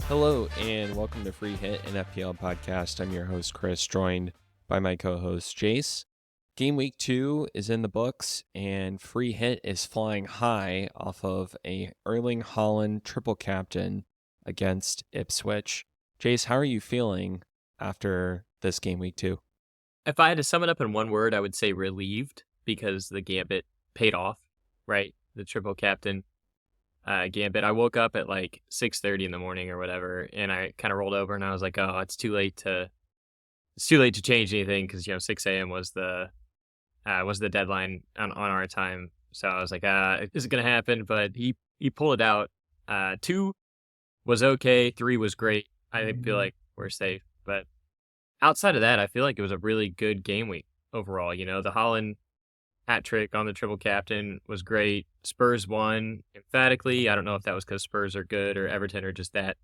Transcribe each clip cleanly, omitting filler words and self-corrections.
Hello and welcome to Free Hit, an FPL podcast. I'm your host, Chris, joined by my co-host, Jace. Game week 2 is in the books and Free Hit is flying high off of a Erling Haaland triple captain against Ipswich. Jace, how are you feeling after this game week 2? If I had to sum it up in one word, I would say relieved, because the gambit paid off, right? The triple captain gambit. I woke up at like 6:30 in the morning or whatever, and I kind of rolled over and I was like, oh, it's too late to change anything, because 6 a.m. was the deadline on our time. So I was like, this is gonna happen, but he pulled it out. 2 was okay, 3 was great. I feel like we're safe, but outside of that, I feel like it was a really good game week overall. The Haaland hat trick on the triple captain was great. Spurs won emphatically. I don't know if that was because Spurs are good or Everton are just that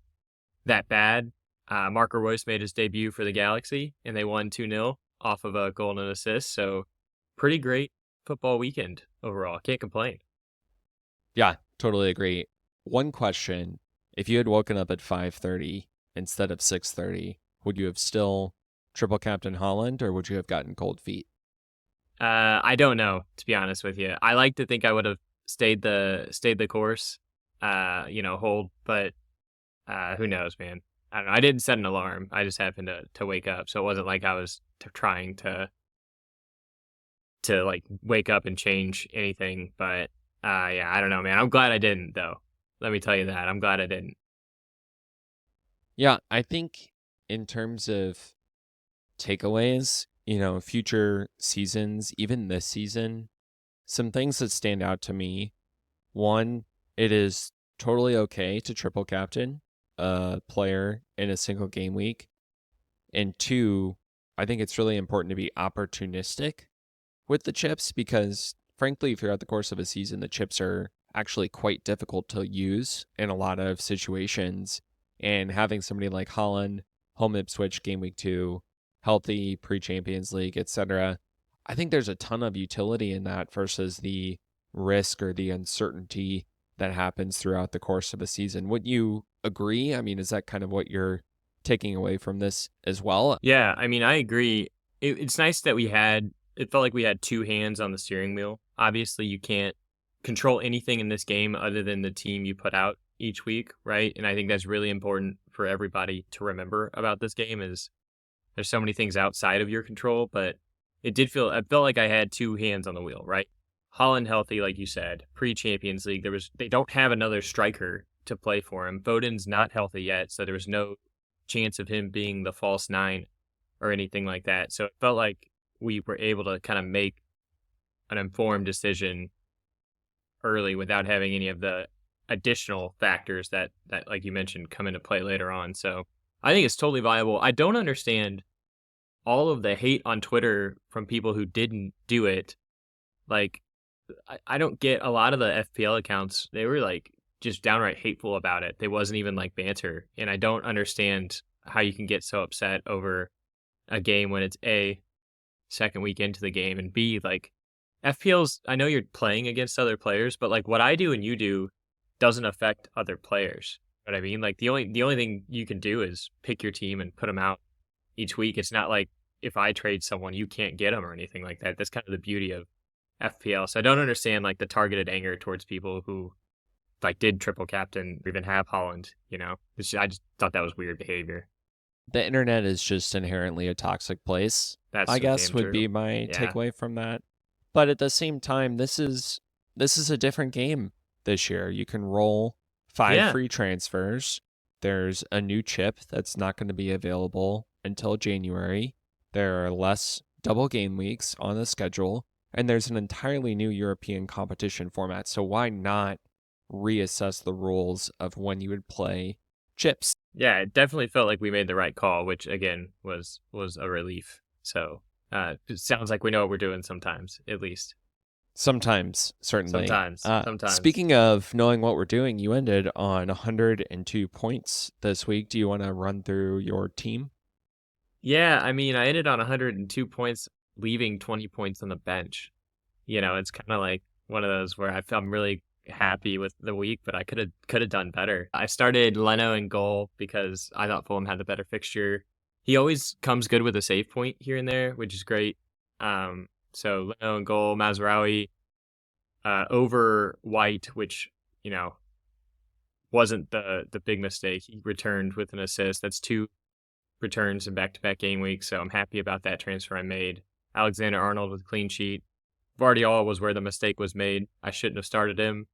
bad. Marco Reus made his debut for the Galaxy, and they won 2-0 off of a goal and an assist. So pretty great football weekend overall. Can't complain. Yeah, totally agree. One question, if you had woken up at 5:30 instead of 6:30, would you have still triple captain Haaland or would you have gotten cold feet? I don't know, to be honest with you. I like to think I would have stayed the course, hold, but who knows, man. I don't know. I didn't set an alarm. I just happened to wake up, so it wasn't like I was trying to like wake up and change anything. But yeah, I don't know, man. I'm glad I didn't, though. Let me tell you that. I'm glad I didn't. Yeah, I think in terms of takeaways, future seasons, even this season, some things that stand out to me. One, it is totally okay to triple captain a player in a single game week. And 2, I think it's really important to be opportunistic with the chips because, frankly, throughout the course of a season, the chips are actually quite difficult to use in a lot of situations. And having somebody like Haaland, home Ipswich, game week 2, healthy, pre-Champions League, etc., I think there's a ton of utility in that versus the risk or the uncertainty that happens throughout the course of a season. Would you agree? I mean, is that kind of what you're taking away from this as well? Yeah, I mean, I agree. It's nice that it felt like we had 2 hands on the steering wheel. Obviously, you can't control anything in this game other than the team you put out each week, right? And I think that's really important for everybody to remember about this game is there's so many things outside of your control, but I felt like I had 2 hands on the wheel, right? Haaland healthy, like you said, pre-Champions League. They don't have another striker to play for him. Foden's not healthy yet, so there was no chance of him being the false 9 or anything like that. So it felt like we were able to kind of make an informed decision early without having any of the additional factors that like you mentioned come into play later on. So I think it's totally viable. I don't understand all of the hate on Twitter from people who didn't do it. Like, I don't get a lot of the FPL accounts. They were like just downright hateful about it. They wasn't even like banter. And I don't understand how you can get so upset over a game when it's A, second week into the game, and B, like FPL's, I know you're playing against other players, but like what I do and you do doesn't affect other players. You know what I mean? Like the only thing you can do is pick your team and put them out each week. It's not like if I trade someone, you can't get them or anything like that. That's kind of the beauty of FPL. So I don't understand like the targeted anger towards people who like did triple captain or even have Haaland, I just thought that was weird behavior. The internet is just inherently a toxic place, That's I so guess damn would true. be my Yeah. takeaway from that. But at the same time, this is a different game this year. You can roll 5 Yeah. free transfers. There's a new chip that's not going to be available until January. There are less double game weeks on the schedule, and there's an entirely new European competition format. So why not reassess the rules of when you would play chips? Yeah, it definitely felt like we made the right call, which again was a relief. So it sounds like we know what we're doing sometimes, at least. Sometimes, certainly. Sometimes. Speaking of knowing what we're doing, you ended on 102 points this week. Do you want to run through your team? Yeah, I mean, I ended on 102 points, leaving 20 points on the bench. It's kind of like one of those where I'm really happy with the week, but I could have done better. I started Leno in goal because I thought Fulham had the better fixture. He always comes good with a save point here and there, which is great. So Leno in goal, Mazraoui over White, which wasn't the big mistake. He returned with an assist. That's 2 returns in back-to-back game weeks, so I'm happy about that transfer I made. Alexander-Arnold with a clean sheet. Guardiola was where the mistake was made. I shouldn't have started him.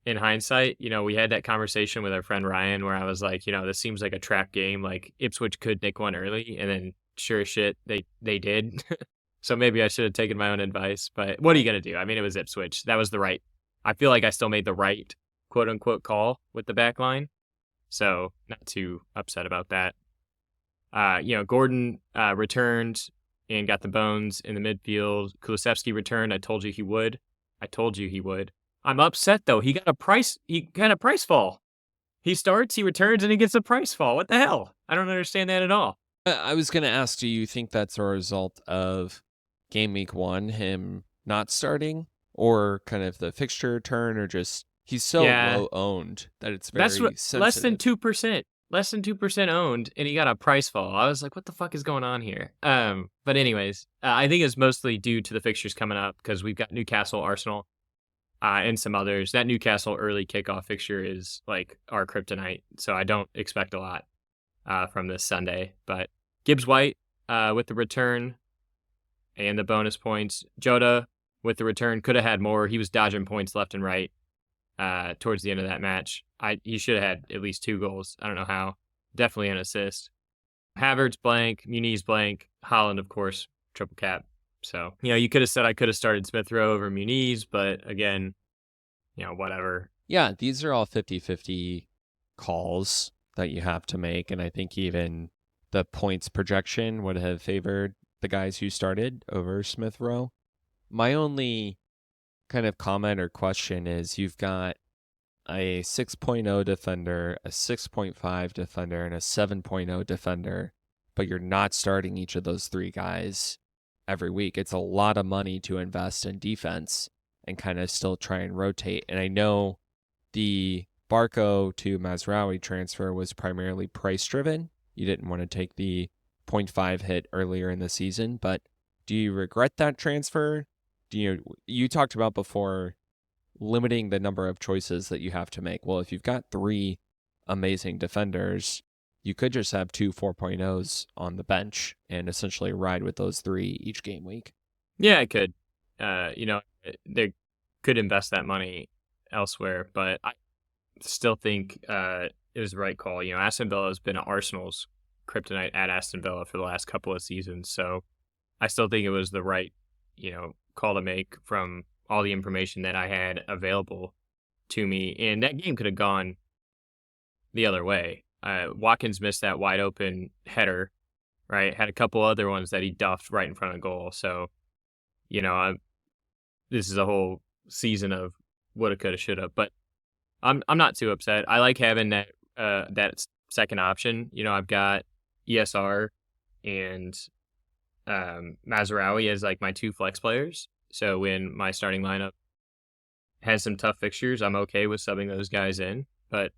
In hindsight, we had that conversation with our friend Ryan where I was like, this seems like a trap game. Like Ipswich could nick one early, and then sure as shit, they did. So maybe I should have taken my own advice. But what are you going to do? I mean, it was Ipswich. That was the right. I feel like I still made the right quote unquote call with the back line. So not too upset about that. Gordon returned and got the bones in the midfield. Kulusevski returned. I told you he would. I'm upset though. He got a price fall. He starts, he returns, and he gets a price fall. What the hell? I don't understand that at all. I was going to ask, do you think that's a result of game week 1, him not starting, or kind of the fixture turn, or just he's so low owned that it's very sensitive? Less than 2%. Less than 2% owned, and he got a price fall. I was like, what the fuck is going on here? But anyways, I think it's mostly due to the fixtures coming up because we've got Newcastle, Arsenal, and some others. That Newcastle early kickoff fixture is like our kryptonite, so I don't expect a lot from this Sunday. But Gibbs White with the return and the bonus points. Jota with the return could have had more. He was dodging points left and right towards the end of that match. He should have had at least 2 goals. I don't know how. Definitely an assist. Havertz blank, Muniz blank, Haaland, of course, triple cap. So, you could have said I could have started Smith Rowe over Muniz, but again, whatever. Yeah, these are all 50-50 calls that you have to make, and I think even the points projection would have favored the guys who started over Smith Rowe. My only kind of comment or question is you've got a 6.0 defender, a 6.5 defender, and a 7.0 defender, but you're not starting each of those 3 guys every week. It's a lot of money to invest in defense and kind of still try and rotate. And I know the Barco to Mazraoui transfer was primarily price driven. You didn't want to take the 0.5 hit earlier in the season, but do you regret that transfer? You talked about before limiting the number of choices that you have to make. Well, if you've got 3 amazing defenders, you could just have 2 4.0s on the bench and essentially ride with those 3 each game week. Yeah, I could. They could invest that money elsewhere, but I still think it was the right call. Aston Villa has been Arsenal's kryptonite at Aston Villa for the last couple of seasons, so I still think it was the right, call to make from all the information that I had available to me. And that game could have gone the other way. Watkins missed that wide open header, right? Had a couple other ones that he duffed right in front of goal. So, this is a whole season of woulda, coulda, shoulda. But I'm not too upset. I like having that second option. I've got ESR and Mazraoui as like my 2 flex players. So when my starting lineup has some tough fixtures, I'm okay with subbing those guys in. But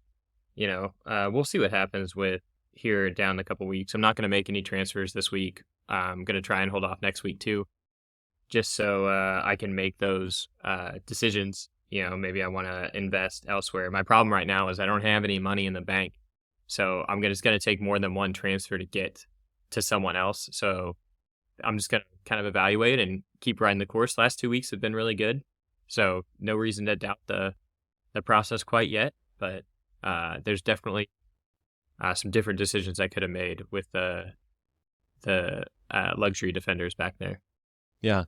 we'll see what happens with here down a couple weeks. I'm not going to make any transfers this week. I'm going to try and hold off next week too, just so I can make those decisions. Maybe I want to invest elsewhere. My problem right now is I don't have any money in the bank, so I'm just going to take more than 1 transfer to get to someone else. So I'm just going to kind of evaluate and keep riding the course. Last 2 weeks have been really good, so no reason to doubt the process quite yet. But there's definitely some different decisions I could have made with the luxury defenders back there. Yeah.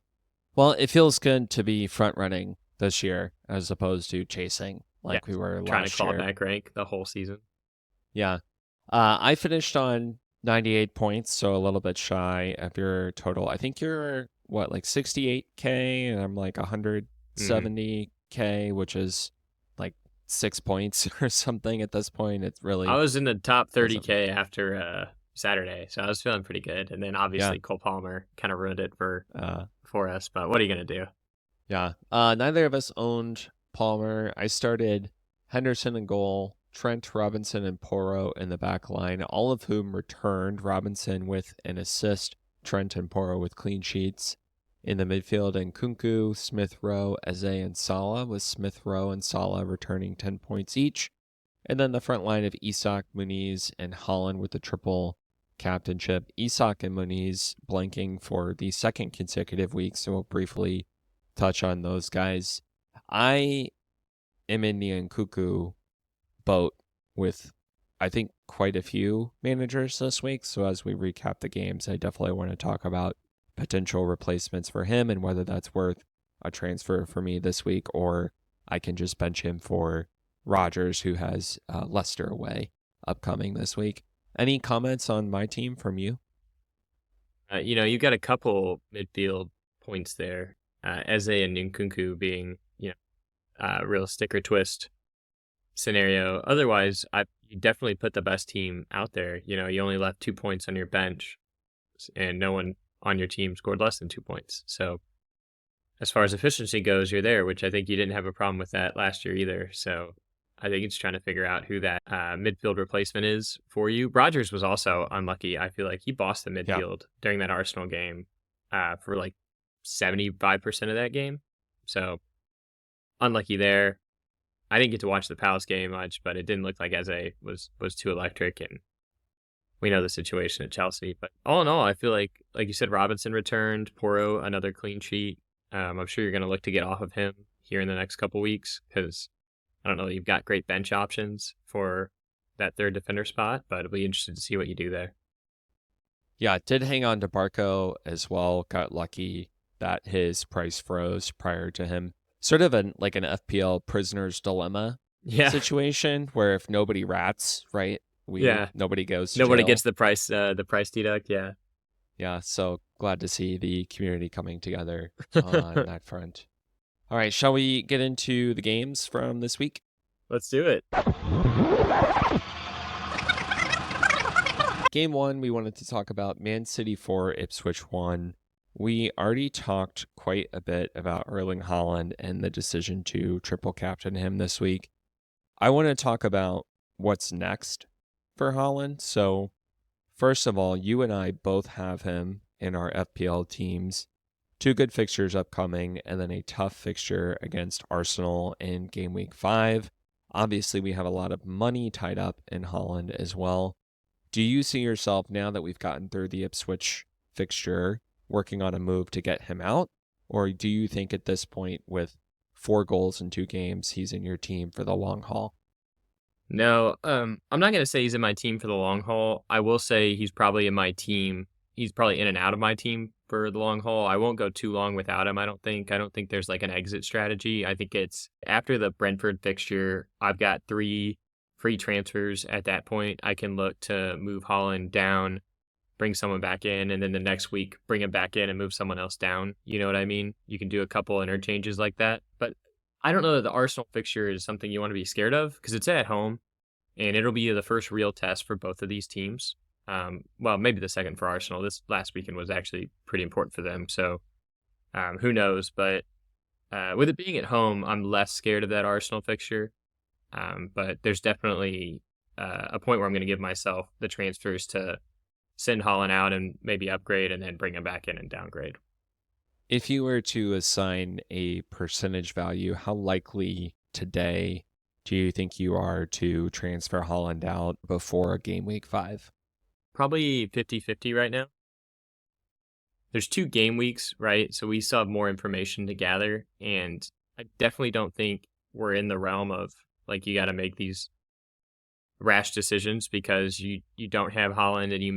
Well, it feels good to be front running this year as opposed to chasing like we were last year. Trying to call back rank the whole season. Yeah. I finished on 98 points, so a little bit shy of your total. I think you're, like 68K, and I'm like 170K, which is like 6 points or something at this point. It's really... I was in the top 30K after Saturday, so I was feeling pretty good. And then obviously Cole Palmer kind of ruined it for us, but what are you going to do? Yeah. Neither of us owned Palmer. I started Henderson in goal, Trent, Robinson, and Porro in the back line, all of whom returned. Robinson with an assist, Trent and Porro with clean sheets. In the midfield, Nkunku, Smith Rowe, Eze, and Salah, with Smith Rowe and Salah returning 10 points each. And then the front line of Isak, Muniz, and Haaland with the triple captainship. Isak and Muniz blanking for the second consecutive week, so we'll briefly touch on those guys. I am in the Nkunku boat with, I think, quite a few managers this week. So as we recap the games, I definitely want to talk about potential replacements for him and whether that's worth a transfer for me this week, or I can just bench him for Rodgers, who has Leicester away upcoming this week. Any comments on my team from you? You got a couple midfield points there. Eze and Nkunku being, a real sticker twist scenario. Otherwise, you definitely put the best team out there. You only left 2 points on your bench, and no one on your team scored less than 2 points. So as far as efficiency goes, you're there, which I think you didn't have a problem with that last year either. So I think it's trying to figure out who that midfield replacement is for you. Rodgers was also unlucky. I feel like he bossed the midfield during that Arsenal game for like 75% of that game. So unlucky there. I didn't get to watch the Palace game much, but it didn't look like Eze was too electric, and we know the situation at Chelsea. But all in all, I feel like you said, Robinson returned, Porro another clean sheet. I'm sure you're going to look to get off of him here in the next couple weeks, because I don't know, you've got great bench options for that third defender spot, but I'll be interested to see what you do there. Yeah, did hang on to Barco as well. Got lucky that his price froze prior to him. Sort of like an FPL prisoner's dilemma situation, where if nobody rats, right? Nobody goes to nobody jail. Gets the price deduct. Yeah, so glad to see the community coming together on that front. All right, shall we get into the games from this week? Let's do it. Game 1, we wanted to talk about Man City 4, Ipswich 1. We already talked quite a bit about Erling Haaland and the decision to triple captain him this week. I want to talk about what's next for Haaland. So, first of all, you and I both have him in our FPL teams. 2 good fixtures upcoming, and then a tough fixture against Arsenal in game week 5. Obviously, we have a lot of money tied up in Haaland as well. Do you see yourself, now that we've gotten through the Ipswich fixture, working on a move to get him out? Or do you think at this point, with 4 goals in 2 games, he's in your team for the long haul? No, I'm not going to say he's in my team for the long haul. I will say he's probably in my team. He's probably in and out of my team for the long haul. I won't go too long without him, I don't think. I don't think there's like an exit strategy. I think it's after the Brentford fixture, I've got 3 free transfers at that point. I can look to move Haaland down, bring someone back in, and then the next week bring him back in and move someone else down. You know what I mean? You can do a couple interchanges like that. But I don't know that the Arsenal fixture is something you want to be scared of, because it's at home, and it'll be the first real test for both of these teams. Well, maybe the second for Arsenal. This last weekend was actually pretty important for them. So who knows? But with it being at home, I'm less scared of that Arsenal fixture. But there's definitely a point where I'm going to give myself the transfers to send Haaland out and maybe upgrade, and then bring him back in and downgrade. If you were to assign a percentage value, how likely today do you think you are to transfer Haaland out before game week 5? Probably 50-50 right now. There's 2 game weeks, right? So we still have more information to gather, and I definitely don't think we're in the realm of like you got to make these rash decisions because you don't have Haaland and you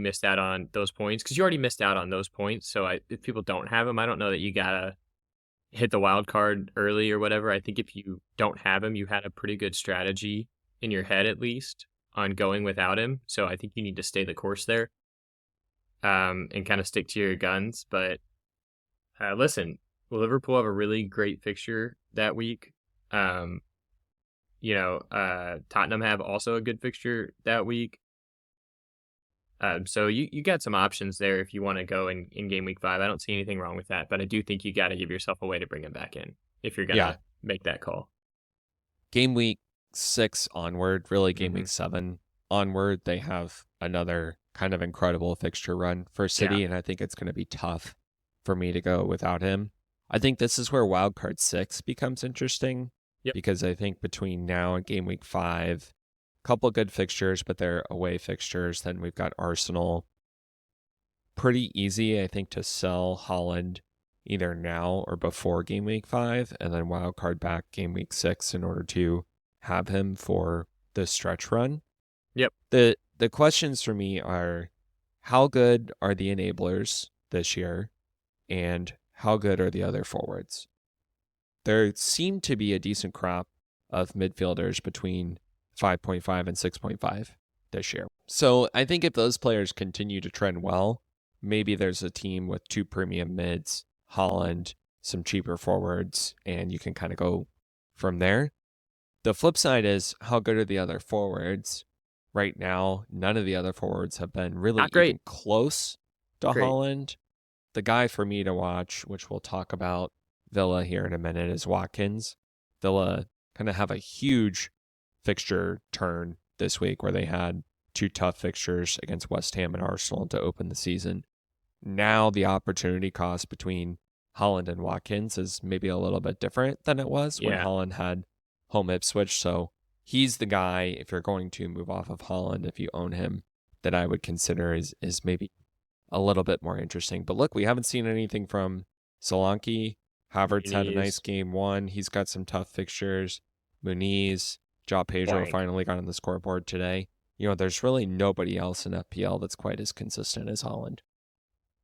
missed out on those points, because you already missed out on those points. So if people don't have him, I don't know that you gotta hit the wild card early or whatever. I think if you don't have him, you had a pretty good strategy in your head at least on going without him. So I think you need to stay the course there, and kind of stick to your guns. But listen, Liverpool have a really great fixture that week. Tottenham have also a good fixture that week. So you got some options there if you want to go in game week 5. I don't see anything wrong with that, but I do think you got to give yourself a way to bring him back in if you're going to make that call. Game week 6 onward, really game Mm-hmm. week 7 onward, they have another kind of incredible fixture run for Yeah. City, and I think it's going to be tough for me to go without him. I think this is where wildcard 6 becomes interesting Yep. because I think between now and game week 5, a couple good fixtures, but they're away fixtures. Then we've got Arsenal. Pretty easy, I think, to sell Haaland either now or before game week 5, and then wildcard back game week 6 in order to have him for the stretch run. Yep. The questions for me are, how good are the enablers this year, and how good are the other forwards? There seemed to be a decent crop of midfielders between 5.5 and 6.5 this year. So I think if those players continue to trend well, maybe there's a team with 2 premium mids, Haaland, some cheaper forwards, and you can kind of go from there. The flip side is, how good are the other forwards? Right now, none of the other forwards have been really Not great. even close to Great. Haaland. The guy for me to watch, which we'll talk about Villa here in a minute, is Watkins. Villa kind of have a huge fixture turn this week where they had 2 tough fixtures against West Ham and Arsenal to open the season. Now the opportunity cost between Haaland and Watkins is maybe a little bit different than it was when Yeah. Haaland had home Ipswich. So he's the guy, if you're going to move off of Haaland, if you own him, that I would consider is maybe a little bit more interesting. But look, we haven't seen anything from Solanke. Havertz had a nice Muniz, game 1. He's got some tough fixtures. Muniz, João Pedro blank. finally got on the scoreboard today. There's really nobody else in FPL that's quite as consistent as Haaland.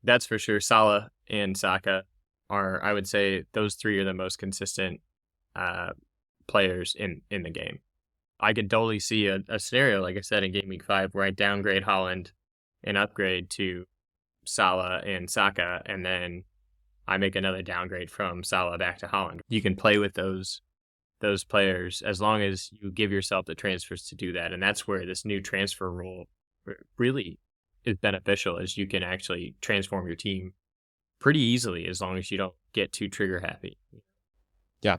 That's for sure. Salah and Saka are, I would say, those 3 are the most consistent players in the game. I could totally see a scenario, like I said, in game week 5, where I downgrade Haaland and upgrade to Salah and Saka, and then I make another downgrade from Salah back to Haaland. You can play with those players as long as you give yourself the transfers to do that, and that's where this new transfer rule really is beneficial, as you can actually transform your team pretty easily as long as you don't get too trigger happy. Yeah.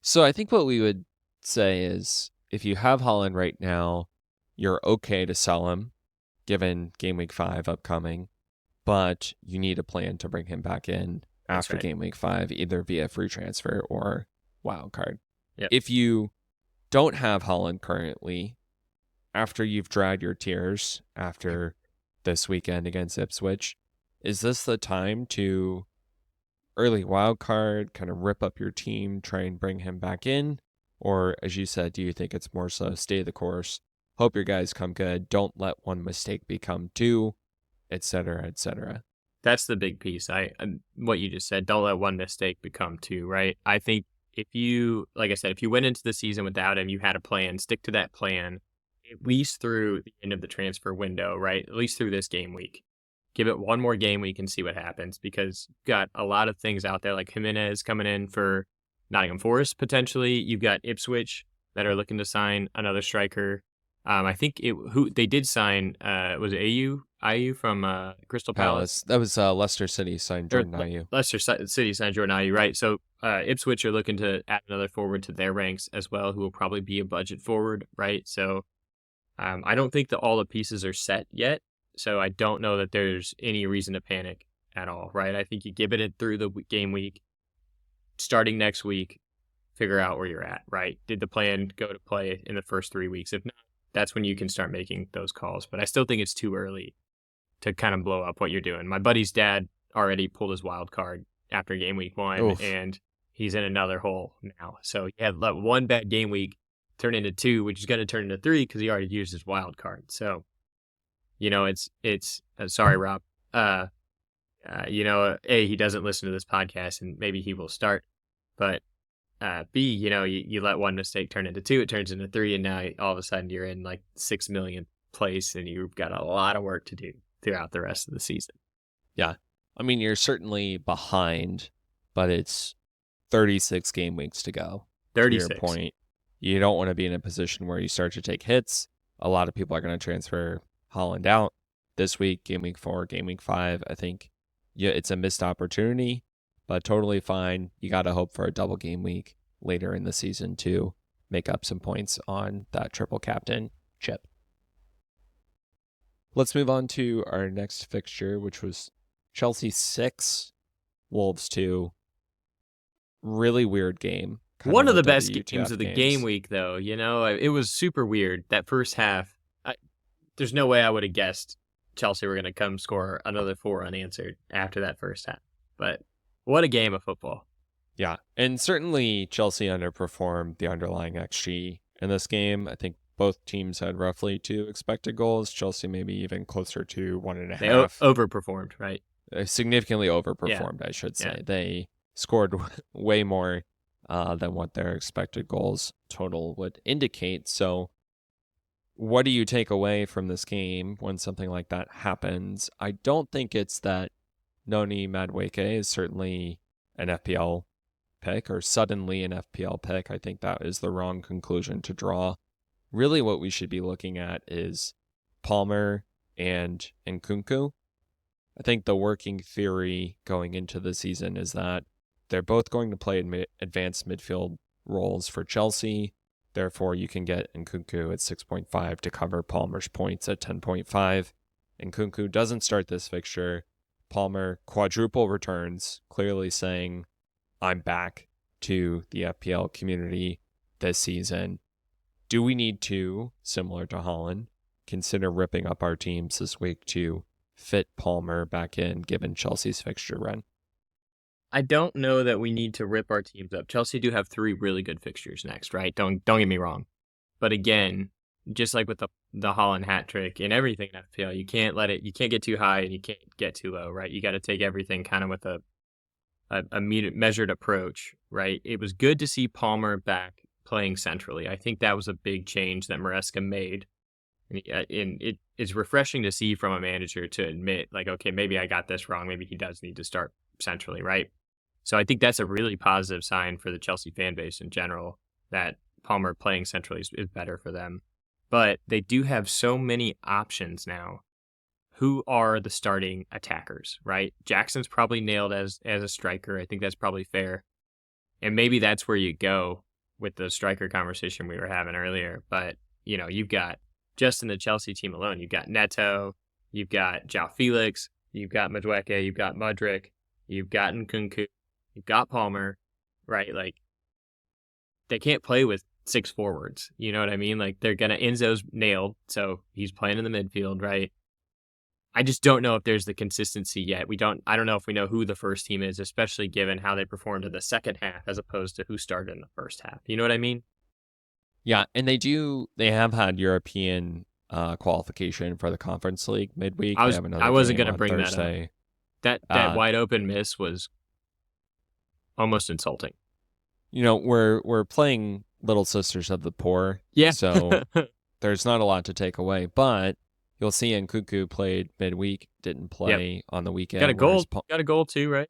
So I think what we would say is, if you have Haaland right now, you're okay to sell him given game week 5 upcoming, but you need a plan to bring him back in after game week 5, either via free transfer or wildcard. Yep. If you don't have Haaland currently, after you've dried your tears after this weekend against Ipswich, is this the time to early wildcard, kind of rip up your team, try and bring him back in? Or, as you said, do you think it's more so stay the course, hope your guys come good, don't let one mistake become 2, etc., etc.? That's the big piece. What you just said, don't let one mistake become 2, right? I think if you, like I said, if you went into the season without him, you had a plan, stick to that plan, at least through the end of the transfer window, right? At least through this game week. Give it one more game week and see what happens, because you've got a lot of things out there, like Jimenez coming in for Nottingham Forest potentially. You've got Ipswich that are looking to sign another striker. I think they did sign was it IU from Crystal Palace. That was Leicester City signed Jordan Ayew. Leicester City signed Jordan Ayew, right? So Ipswich are looking to add another forward to their ranks as well, who will probably be a budget forward, right? So I don't think that all the pieces are set yet. So I don't know that there's any reason to panic at all, right? I think you give it through the game week, starting next week, figure out where you're at, right? Did the plan go to play in the first 3 weeks? If not, that's when you can start making those calls. But I still think it's too early to kind of blow up what you're doing. My buddy's dad already pulled his wild card after game week 1, Oof. and he's in another hole now. So he had let one bad game week turn into 2, which is going to turn into 3 because he already used his wild card. So, it's sorry, Rob. A, he doesn't listen to this podcast, and maybe he will start. But B, you let one mistake turn into 2, it turns into 3, and now all of a sudden you're in like 6 millionth place, and you've got a lot of work to do throughout the rest of the season. Yeah. I mean, you're certainly behind, but it's 36 game weeks to go. 36. To your point, you don't want to be in a position where you start to take hits. A lot of people are going to transfer Haaland out this week, game week 4, game week 5. I think it's a missed opportunity, but totally fine. You got to hope for a double game week later in the season to make up some points on that triple captain chip. Let's move on to our next fixture, which was Chelsea 6, Wolves 2. Really weird game. One of the best WTF games of the game week, though. It was super weird. That first half, there's no way I would have guessed Chelsea were going to come score another 4 unanswered after that first half. But what a game of football. Yeah, and certainly Chelsea underperformed the underlying XG in this game. I think both teams had roughly 2 expected goals. Chelsea maybe even closer to 1.5. They overperformed, right? Significantly overperformed, I should say. Yeah. They scored way more than what their expected goals total would indicate. So what do you take away from this game when something like that happens? I don't think it's that Noni Madueke is certainly an FPL pick or suddenly an FPL pick. I think that is the wrong conclusion to draw. Really what we should be looking at is Palmer and Nkunku. I think the working theory going into the season is that they're both going to play advanced midfield roles for Chelsea. Therefore, you can get Nkunku at 6.5 to cover Palmer's points at 10.5. Nkunku doesn't start this fixture. Palmer quadruple returns, clearly saying, I'm back to the FPL community this season. Do we need to, similar to Haaland, consider ripping up our teams this week to fit Palmer back in, given Chelsea's fixture run? I don't know that we need to rip our teams up. Chelsea do have 3 really good fixtures next, right? Don't get me wrong. But again, just like with the Haaland hat trick and everything in FPL, you can't get too high and you can't get too low, right? You got to take everything kind of with a measured approach, right? It was good to see Palmer back playing centrally. I think that was a big change that Maresca made. And it is refreshing to see from a manager to admit, like, okay, maybe I got this wrong. Maybe he does need to start centrally, right? So I think that's a really positive sign for the Chelsea fan base in general, that Palmer playing centrally is better for them. But they do have so many options now. Who are the starting attackers, right? Jackson's probably nailed as a striker. I think that's probably fair. And maybe that's where you go with the striker conversation we were having earlier. But, you've got, just in the Chelsea team alone, you've got Neto, you've got João Felix, you've got Madueke, you've got Mudryk, you've got Nkunku, you've got Palmer, right? Like, they can't play with 6 forwards. You know what I mean? Like, Enzo's nailed, so he's playing in the midfield, right? I just don't know if there's the consistency yet. I don't know if we know who the first team is, especially given how they performed in the second half as opposed to who started in the first half. You know what I mean? Yeah, and they have had European qualification for the Conference League midweek. I wasn't going to bring Thursday. That up. That wide open miss was almost insulting. We're playing Little Sisters of the Poor. Yeah. So there's not a lot to take away, but you'll see Nkunku played midweek, didn't play on the weekend. Got a goal. Got a goal too, right?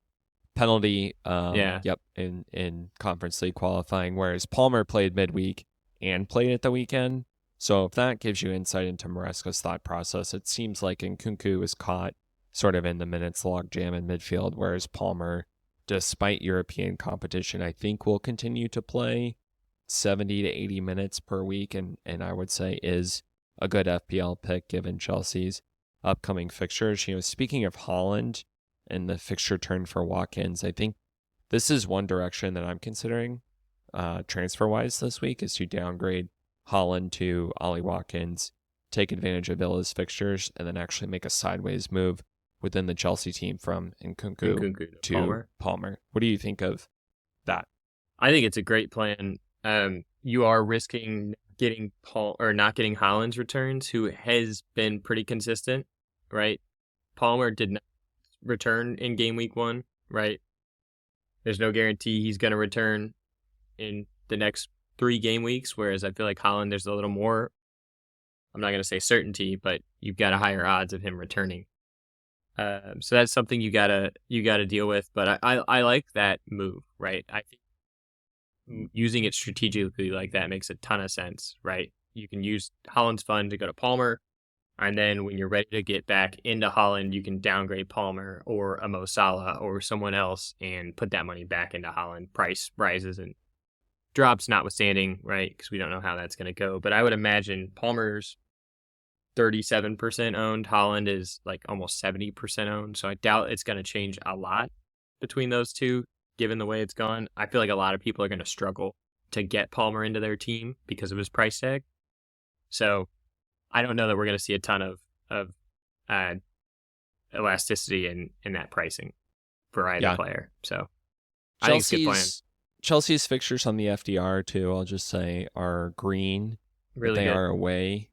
Penalty. Yep. In Conference League qualifying, whereas Palmer played midweek and played at the weekend. So if that gives you insight into Maresca's thought process, it seems like Nkunku is caught sort of in the minutes logjam in midfield, whereas Palmer, despite European competition, I think will continue to play 70 to 80 minutes per week, and I would say is a good FPL pick given Chelsea's upcoming fixtures. Speaking of Haaland and the fixture turn for Watkins, I think this is one direction that I'm considering transfer-wise this week, is to downgrade Haaland to Ollie Watkins, take advantage of Villa's fixtures, and then actually make a sideways move within the Chelsea team from Nkunku to Palmer. What do you think of that? I think it's a great plan. You are risking not getting Haaland's returns, who has been pretty consistent, right? Palmer did not return in game week 1, right? There's no guarantee he's going to return in the next 3 game weeks, whereas I feel like Haaland, there's a little more, I'm not going to say certainty, but you've got a higher odds of him returning. So that's something you gotta deal with. But I like that move, right? I think using it strategically like that makes a ton of sense, right? You can use Haaland's fund to go to Palmer, and then when you're ready to get back into Haaland, you can downgrade Palmer or a Mo Salah or someone else and put that money back into Haaland. Price rises and drops notwithstanding, right? Because we don't know how that's going to go. But I would imagine Palmer's 37% owned. Haaland is like almost 70% owned. So I doubt it's going to change a lot between those two, given the way it's gone. I feel like a lot of people are going to struggle to get Palmer into their team because of his price tag. So I don't know that we're going to see a ton of uh, elasticity in that pricing for either Yeah. player. So I think it's a good plan. Chelsea's fixtures on the FDR too, I'll just say, are green, but Really they good. are away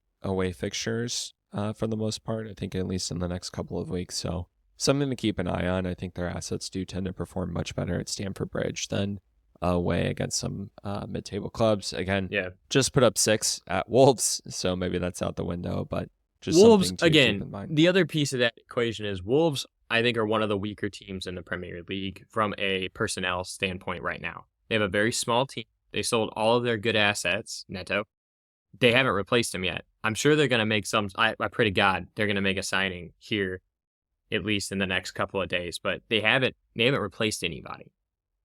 fixtures for the most part. I think at least in the next couple of weeks. So something to keep an eye on. I think their assets do tend to perform much better at Stamford Bridge than away against some mid-table clubs. Again, Yeah. just put up 6 at Wolves, so maybe that's out the window, but just Wolves, something to keep again, in mind. the other piece of that equation is Wolves, I think, are one of the weaker teams in the Premier League from a personnel standpoint right now. They have a very small team. They sold all of their good assets, Neto. They haven't replaced them yet. I'm sure they're going to make some. I pray to God they're going to make a signing here, at least in the next couple of days. But they haven't replaced anybody,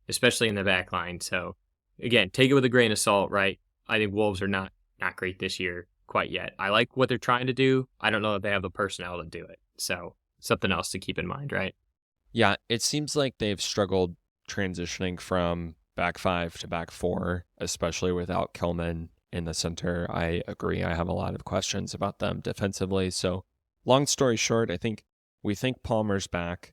especially in the back line. So again, take it with a grain of salt, right? I think Wolves are not great this year quite yet. I like what they're trying to do. I don't know if they have the personnel to do it. So something else to keep in mind, right? Yeah, it seems like they've struggled transitioning from back 5 to back 4, especially without Kelman in the center. I agree. I have a lot of questions about them defensively. So, long story short, we think Palmer's back.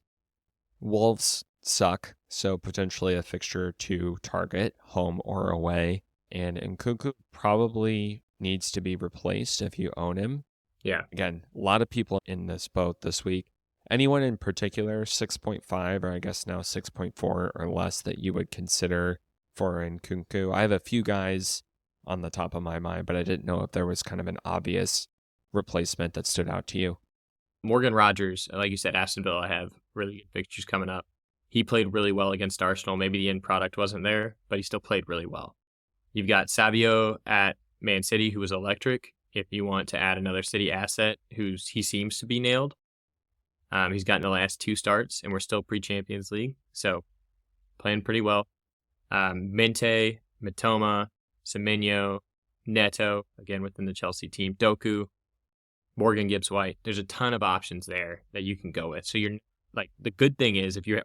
Wolves suck, so potentially a fixture to target, home or away. And Nkunku probably needs to be replaced if you own him. Yeah. Again, a lot of people in this boat this week. Anyone in particular, 6.5 or I guess now 6.4 or less that you would consider for Nkunku? I have a few guys on the top of my mind, but I didn't know if there was kind of an obvious replacement that stood out to you. Morgan Rogers, like you said, Aston Villa have really good fixtures coming up. He played really well against Arsenal. Maybe the end product wasn't there, but he still played really well. You've got Savio at Man City, who was electric. If you want to add another City asset, he seems to be nailed. He's gotten the last 2 starts, and we're still pre-Champions League, so playing pretty well. Mente, Mitoma, Semenyo, Neto, again within the Chelsea team, Doku, Morgan Gibbs-White. There's a ton of options there that you can go with. So you're like, the good thing is if you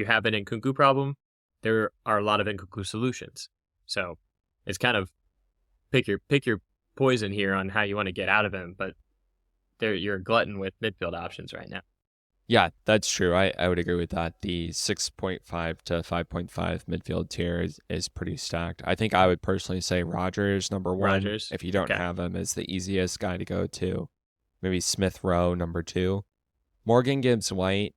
have an Nkunku problem, there are a lot of Nkunku solutions. So it's kind of pick your poison here on how you want to get out of him, but you're a glutton with midfield options right now. Yeah, that's true. I would agree with that. The 6.5 to 5.5 midfield tier is pretty stacked. I think I would personally say Rogers number 1. Rogers. If you don't Okay. have him, is the easiest guy to go to. Maybe Smith Rowe number 2. Morgan Gibbs-White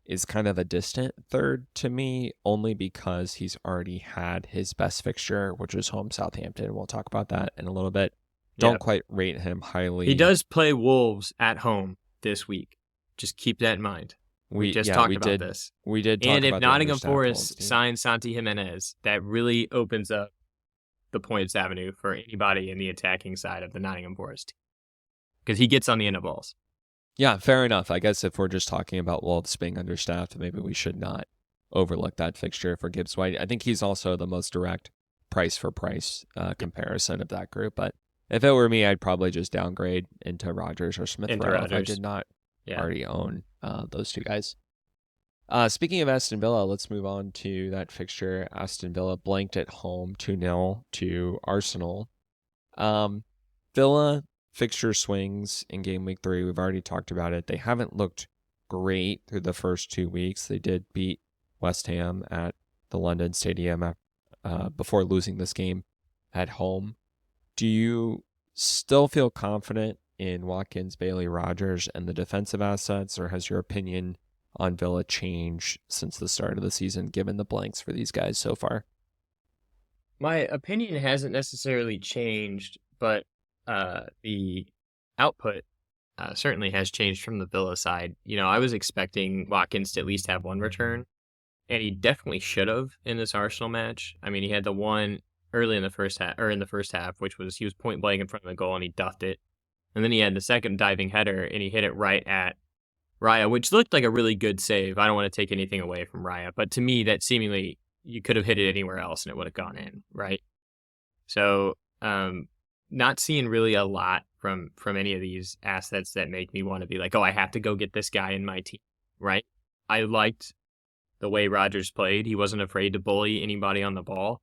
is kind of a distant third to me, only because he's already had his best fixture, which was home Southampton. We'll talk about that in a little bit. Don't quite rate him highly. He does play Wolves at home this week. Just keep that in mind. We just talked about this. We did talk and about if Nottingham Forest signs Santi Jimenez, that really opens up the points avenue for anybody in the attacking side of the Nottingham Forest, because he gets on the end of balls. Yeah, fair enough. I guess if we're just talking about Wolves being understaffed, maybe we should not overlook that fixture for Gibbs-White. I think he's also the most direct price for price comparison of that group. But if it were me, I'd probably just downgrade into Rogers or Smith Rowe if I did not already own those two guys. Speaking of Aston Villa, let's move on to that fixture. Aston Villa blanked at home 2-0 to Arsenal. Villa fixture swings in game week 3. We've already talked about it. They haven't looked great through the first 2 weeks. They did beat West Ham at the London Stadium before losing this game at home. Do you still feel confident in Watkins, Bailey, Rogers, and the defensive assets, or has your opinion on Villa changed since the start of the season, given the blanks for these guys so far? My opinion hasn't necessarily changed, but the output certainly has changed from the Villa side. I was expecting Watkins to at least have 1 return, and he definitely should have in this Arsenal match. I mean, he had the one early in the first half, which was he was point blank in front of the goal and he duffed it. And then he had the second diving header and he hit it right at Raya, which looked like a really good save. I don't want to take anything away from Raya, but to me, that seemingly you could have hit it anywhere else and it would have gone in, right? So, not seeing really a lot from any of these assets that make me want to be like, oh, I have to go get this guy in my team, right? I liked the way Rodgers played. He wasn't afraid to bully anybody on the ball,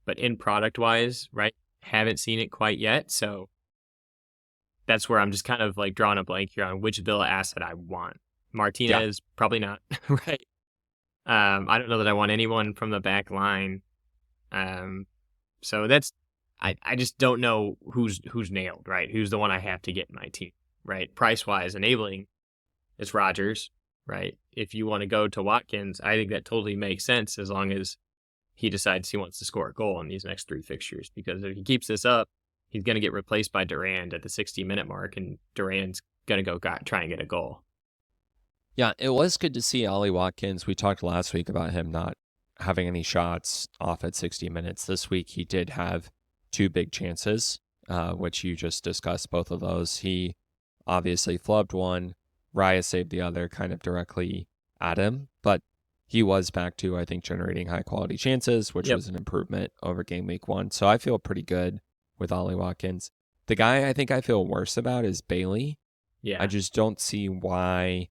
but in product wise, right? Haven't seen it quite yet. So that's where I'm just kind of like drawing a blank here on which Villa asset I want. Yeah. Martinez, probably not, right? I don't know that I want anyone from the back line. Um, so that's I just don't know who's nailed, right? Who's the one I have to get in my team, right? Price wise, enabling is Rodgers, right? If you want to go to Watkins, I think that totally makes sense as long as he decides he wants to score a goal in these next 3 fixtures. Because if he keeps this up, he's going to get replaced by Durand at the 60-minute mark, and Durand's going to go try and get a goal. Yeah, it was good to see Ollie Watkins. We talked last week about him not having any shots off at 60 minutes. This week he did have 2 big chances, which you just discussed, both of those. He obviously flubbed one. Raya saved the other kind of directly at him, but he was back to, I think, generating high-quality chances, which Yep. was an improvement over game week 1. So I feel pretty good with Ollie Watkins. The guy I think I feel worse about is Bailey. I Yeah. just don't see why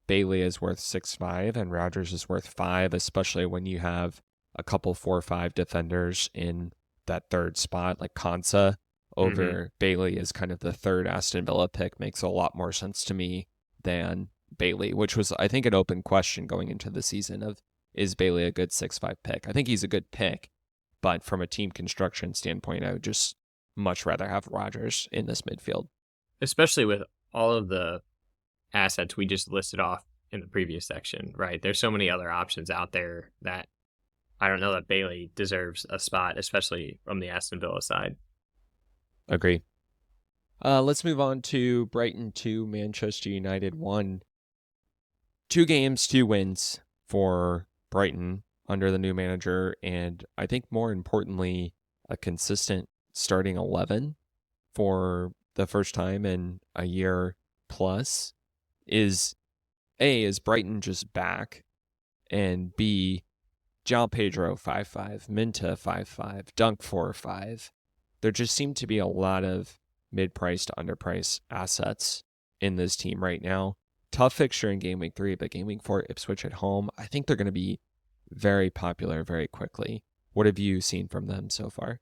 Bailey is worth 6.5 and Rodgers is worth 5, especially when you have a couple 4-5 defenders in that third spot, like Konsa over Bailey is kind of the third Aston Villa pick. Makes a lot more sense to me than Bailey, which was, I think, an open question going into the season of, is Bailey a good 6.5 pick? I think he's a good pick, but from a team construction standpoint, I would just much rather have Rodgers in this midfield. Especially with all of the assets we just listed off in the previous section, right? There's so many other options out there that I don't know that Bailey deserves a spot, especially from the Aston Villa side. Agree. Let's move on to Brighton 2, Manchester United 1. 2 games, 2 wins for Brighton under the new manager, and I think more importantly, a consistent starting 11 for the first time in a year plus. Is Brighton just back? And B, João Pedro 5.5, Minta 5.5, Dunk 4.5. There just seem to be a lot of mid-priced to underpriced assets in this team right now. Tough fixture in game week 3, but game week 4, Ipswich at home, I think they're going to be very popular very quickly. What have you seen from them so far?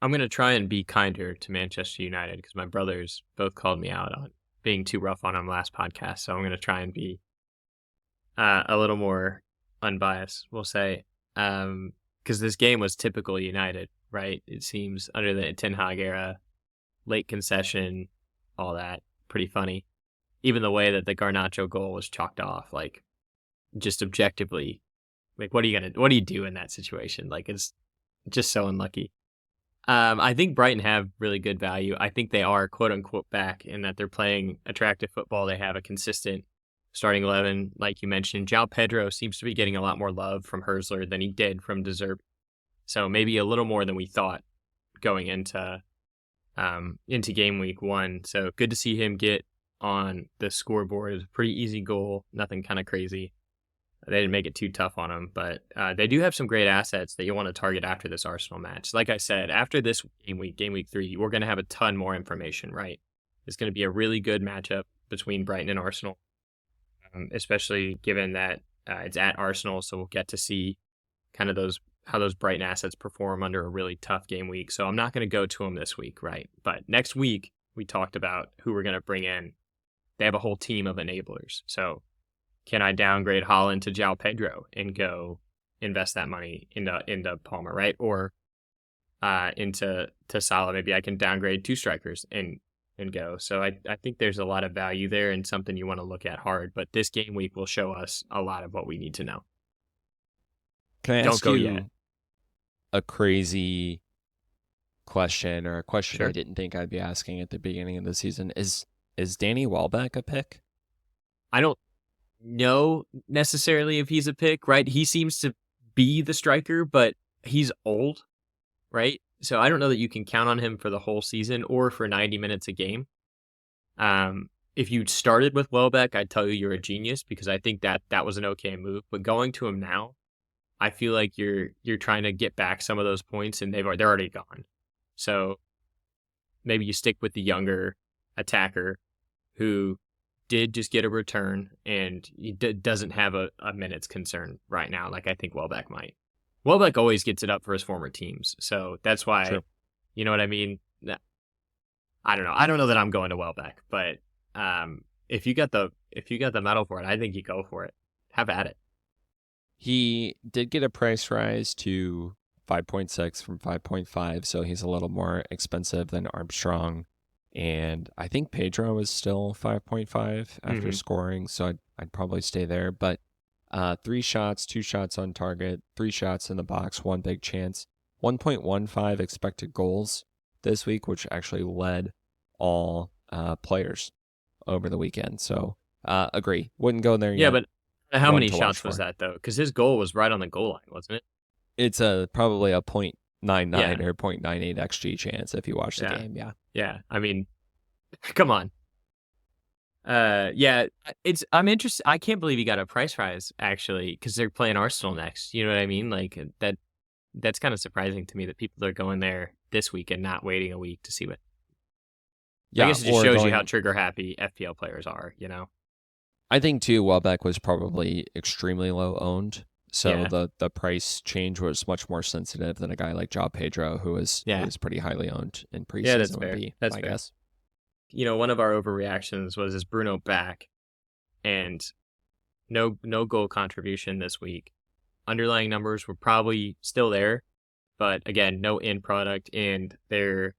I'm going to try and be kinder to Manchester United because my brothers both called me out on being too rough on them last podcast. So I'm going to try and be a little more unbiased, we'll say. Because this game was typical United, right? It seems under the Ten Hag era, late concession, all that, pretty funny. Even the way that the Garnacho goal was chalked off, like just objectively, like what do you do in that situation? Like it's just so unlucky. I think Brighton have really good value. I think they are quote unquote back in that they're playing attractive football. They have a consistent starting 11, like you mentioned. João Pedro seems to be getting a lot more love from Herzler than he did from De Zerbi. So maybe a little more than we thought going into game week 1. So good to see him get on the scoreboard. It was a pretty easy goal, nothing kind of crazy. They didn't make it too tough on him, but they do have some great assets that you want to target after this Arsenal match. Like I said, after this game week 3, we're going to have a ton more information, right? It's going to be a really good matchup between Brighton and Arsenal, especially given that it's at Arsenal, so we'll get to see kind of how those Brighton assets perform under a really tough game week. So I'm not going to go to them this week, right? But next week, we talked about who we're going to bring in. They have a whole team of enablers. So can I downgrade Haaland to João Pedro and go invest that money into Palmer, right? Or into Salah. Maybe I can downgrade 2 strikers and go. So I think there's a lot of value there and something you want to look at hard. But this game week will show us a lot of what we need to know. Can I Don't ask go you yet. a crazy question, or a question Sure. I didn't think I'd be asking at the beginning of the season? Is Danny Welbeck a pick? I don't know necessarily if he's a pick, right? He seems to be the striker, but he's old, right? So I don't know that you can count on him for the whole season or for 90 minutes a game. If you started with Welbeck, I'd tell you you're a genius because I think that was an okay move. But going to him now, I feel like you're trying to get back some of those points, and they're already gone. So maybe you stick with the younger attacker who did just get a return and he doesn't have a minutes concern right now, like I think Welbeck might. Welbeck always gets it up for his former teams, so that's why, True. you know what I mean? I don't know. I don't know that I'm going to Welbeck, but if you got the medal for it, I think you go for it. Have at it. He did get a price rise to 5.6 from 5.5, so he's a little more expensive than Armstrong. And I think Pedro is still 5.5 after scoring, so I'd probably stay there. But 3 shots, 2 shots on target, 3 shots in the box, 1 big chance, 1.15 expected goals this week, which actually led all players over the weekend. So agree. Wouldn't go there Yeah, yet. but how One many to watch shots was for. that though? Because his goal was right on the goal line, wasn't it? It's probably a 0.99 Yeah. or 0.98 XG chance if you watch the Yeah. game. Yeah. Yeah. I mean, come on. Yeah, I'm interested. I can't believe he got a price rise actually because they're playing Arsenal next. You know what I mean? Like that's kind of surprising to me that people are going there this week and not waiting a week to see what. I Yeah. guess it just Or shows you how going, trigger happy FPL players are. You know? I think too, Welbeck was probably extremely low owned. So Yeah. the price change was much more sensitive than a guy like Joao Pedro, who was Yeah. pretty highly owned in Yeah, that's preseason would fair. be That's my fair. guess. You know, one of our overreactions was is Bruno back and no goal contribution this week. Underlying numbers were probably still there, but again, no end product, and they're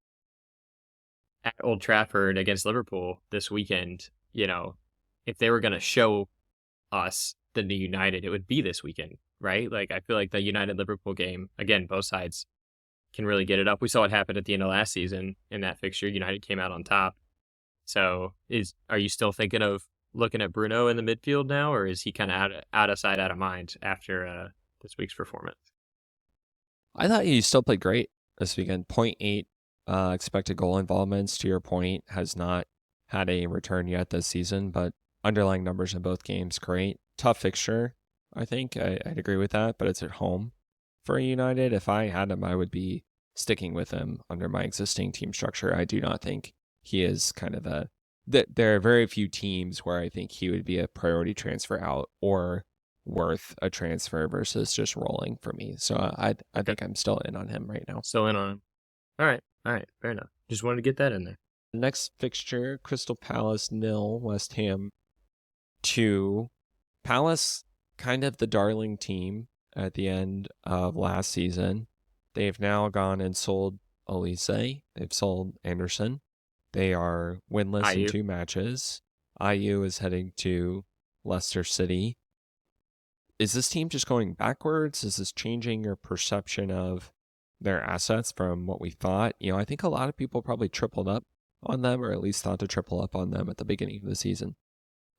at Old Trafford against Liverpool this weekend. You know, if they were going to show us the new United, it would be this weekend, right? Like, I feel like the United Liverpool game, again, both sides can really get it up. We saw what happened at the end of last season in that fixture. United came out on top. So, are you still thinking of looking at Bruno in the midfield now, or is he kind of out of sight, out of mind after this week's performance? I thought he still played great this weekend. 0.8 expected goal involvements, to your point, has not had a return yet this season, but underlying numbers in both games, great. Tough fixture, I think. I'd agree with that, but it's at home for United. If I had him, I would be sticking with him under my existing team structure. I do not think he is kind of there are very few teams where I think he would be a priority transfer out or worth a transfer versus just rolling for me. So I Okay. think I'm still in on him right now. Still in on him. All right, fair enough. Just wanted to get that in there. Next fixture, Crystal Palace 0, West Ham 2. Palace, kind of the darling team at the end of last season. They've now gone and sold Elise. They've sold Anderson. They are winless in IU. 2 matches. IU is heading to Leicester City. Is this team just going backwards? Is this changing your perception of their assets from what we thought? I think a lot of people probably tripled up on them, or at least thought to triple up on them at the beginning of the season.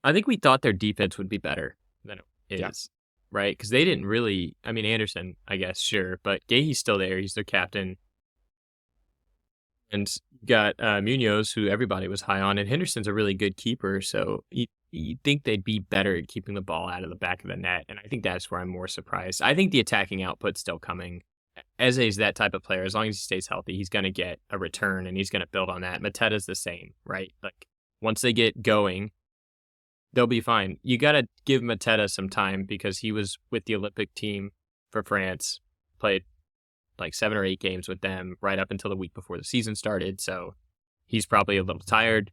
I think we thought their defense would be better than it is, right? Because they didn't really. I mean, Anderson, I guess, sure, but Gahey's still there. He's their captain. And got Munoz, who everybody was high on, and Henderson's a really good keeper. So you think they'd be better at keeping the ball out of the back of the net, and I think that's where I'm more surprised. I think the attacking output's still coming. Eze's that type of player. As long as he stays healthy, he's going to get a return, and he's going to build on that. Mateta's the same, right? Like once they get going, they'll be fine. You got to give Mateta some time because he was with the Olympic team for France, played like 7 or 8 games with them right up until the week before the season started. So he's probably a little tired.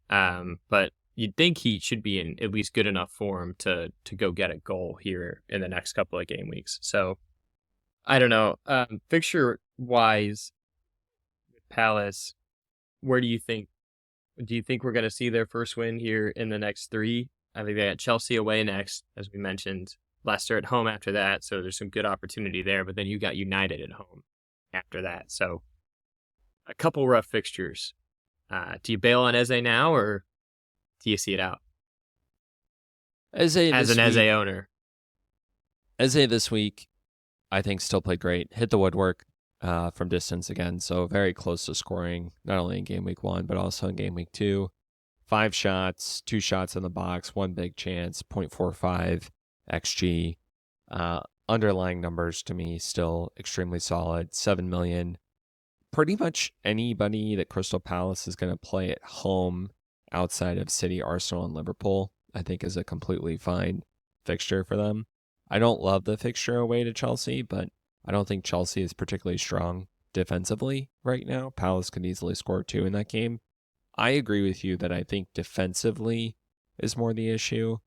But you'd think he should be in at least good enough form to go get a goal here in the next couple of game weeks. So I don't know. Fixture wise, Palace, where do you think we're going to see their first win here in the next 3? I think they got Chelsea away next, as we mentioned. Leicester at home after that, so there's some good opportunity there. But then you got United at home after that. So a couple rough fixtures. Do you bail on Eze now, or do you see it out? Eze As an Eze owner. Eze this week, I think still played great. Hit the woodwork from distance again, so very close to scoring, not only in game week 1, but also in game week 2. 5 shots, 2 shots in the box, 1 big chance, 0.45 XG. Underlying numbers to me still extremely solid. 7 million pretty much anybody that Crystal Palace is going to play at home outside of City, Arsenal, and Liverpool, I think is a completely fine fixture for them. I don't love the fixture away to Chelsea, but I don't think Chelsea is particularly strong defensively right now. Palace could easily score 2 in that game. I agree with you that I think defensively is more the issue.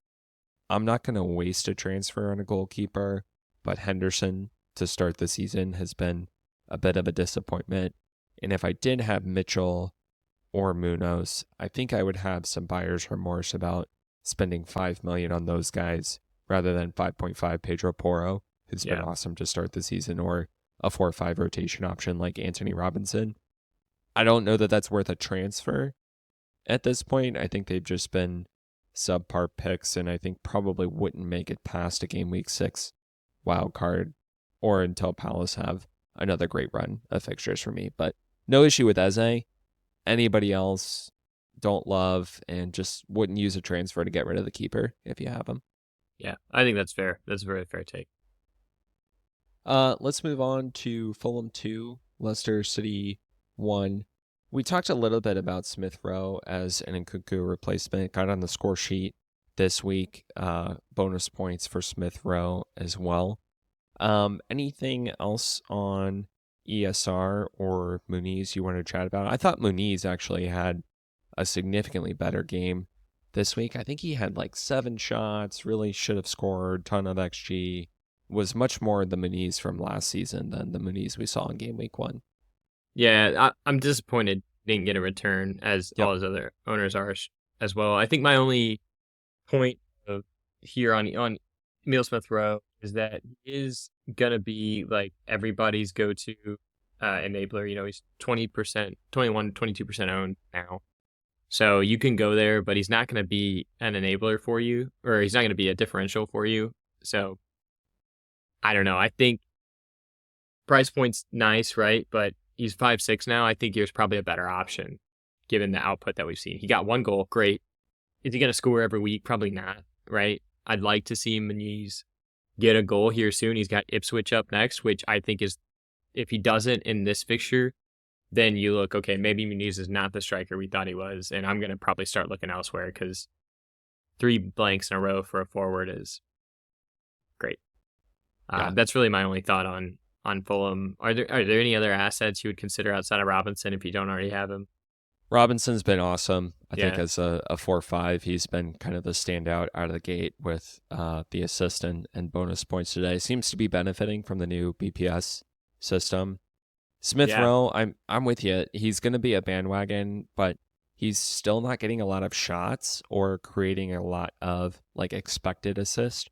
I'm not going to waste a transfer on a goalkeeper, but Henderson to start the season has been a bit of a disappointment. And if I did have Mitchell or Munoz, I think I would have some buyer's remorse about spending $5 million on those guys rather than 5.5 Pedro Porro, who's been awesome to start the season, or a 4-5 rotation option like Anthony Robinson. I don't know that that's worth a transfer at this point. I think they've just been subpar picks, and I think probably wouldn't make it past a game week 6 wild card or until Palace have another great run of fixtures for me. But no issue with Eze. Anybody else don't love and just wouldn't use a transfer to get rid of the keeper if you have him. Yeah, I think that's fair. That's a very fair take. Let's move on to Fulham 2, Leicester City 1. We talked a little bit about Smith Rowe as an Nkunku replacement. Got on the score sheet this week. Bonus points for Smith Rowe as well. Anything else on ESR or Muniz you want to chat about? I thought Muniz actually had a significantly better game this week. I think he had like 7 shots, really should have scored, ton of XG. Was much more the Muniz from last season than the Muniz we saw in game week 1. Yeah, I'm disappointed he didn't get a return as all his other owners are as well. I think my only point of here on Emile Smith Rowe is that he is gonna be like everybody's go-to enabler. You know, he's 20%, 21, 22% owned now. So you can go there, but he's not going to be an enabler for you, or he's not going to be a differential for you. So I don't know. I think price point's nice, right? But he's 5'6" now. I think there's probably a better option given the output that we've seen. He got 1 goal. Great. Is he going to score every week? Probably not, right? I'd like to see Muniz get a goal here soon. He's got Ipswich up next, which I think is, if he doesn't in this fixture, then you look, okay, maybe Muniz is not the striker we thought he was, and I'm going to probably start looking elsewhere because 3 blanks in a row for a forward is great. That's really my only thought on Fulham. Are there any other assets you would consider outside of Robinson if you don't already have him? Robinson's been awesome. I think as a 4-5, he's been kind of the standout out of the gate with the assist and bonus points today. Seems to be benefiting from the new BPS system. Smith Rowe, I'm with you. He's going to be a bandwagon, but he's still not getting a lot of shots or creating a lot of like expected assist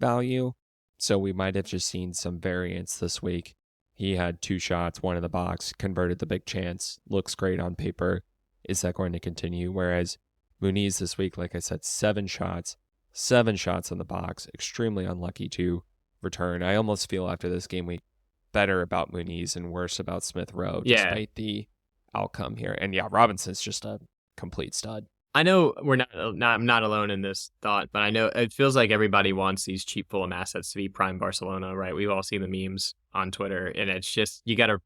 value. So we might have just seen some variance this week. He had 2 shots, 1 in the box, converted the big chance, looks great on paper. Is that going to continue? Whereas Muniz this week, like I said, 7 shots in the box, extremely unlucky to return. I almost feel after this game week better about Muniz and worse about Smith Rowe, despite the outcome here. And Robinson's just a complete stud. I know I'm not alone in this thought, but I know it feels like everybody wants these cheap Fulham assets to be prime Barcelona, right? We've all seen the memes on Twitter, and it's just, you got to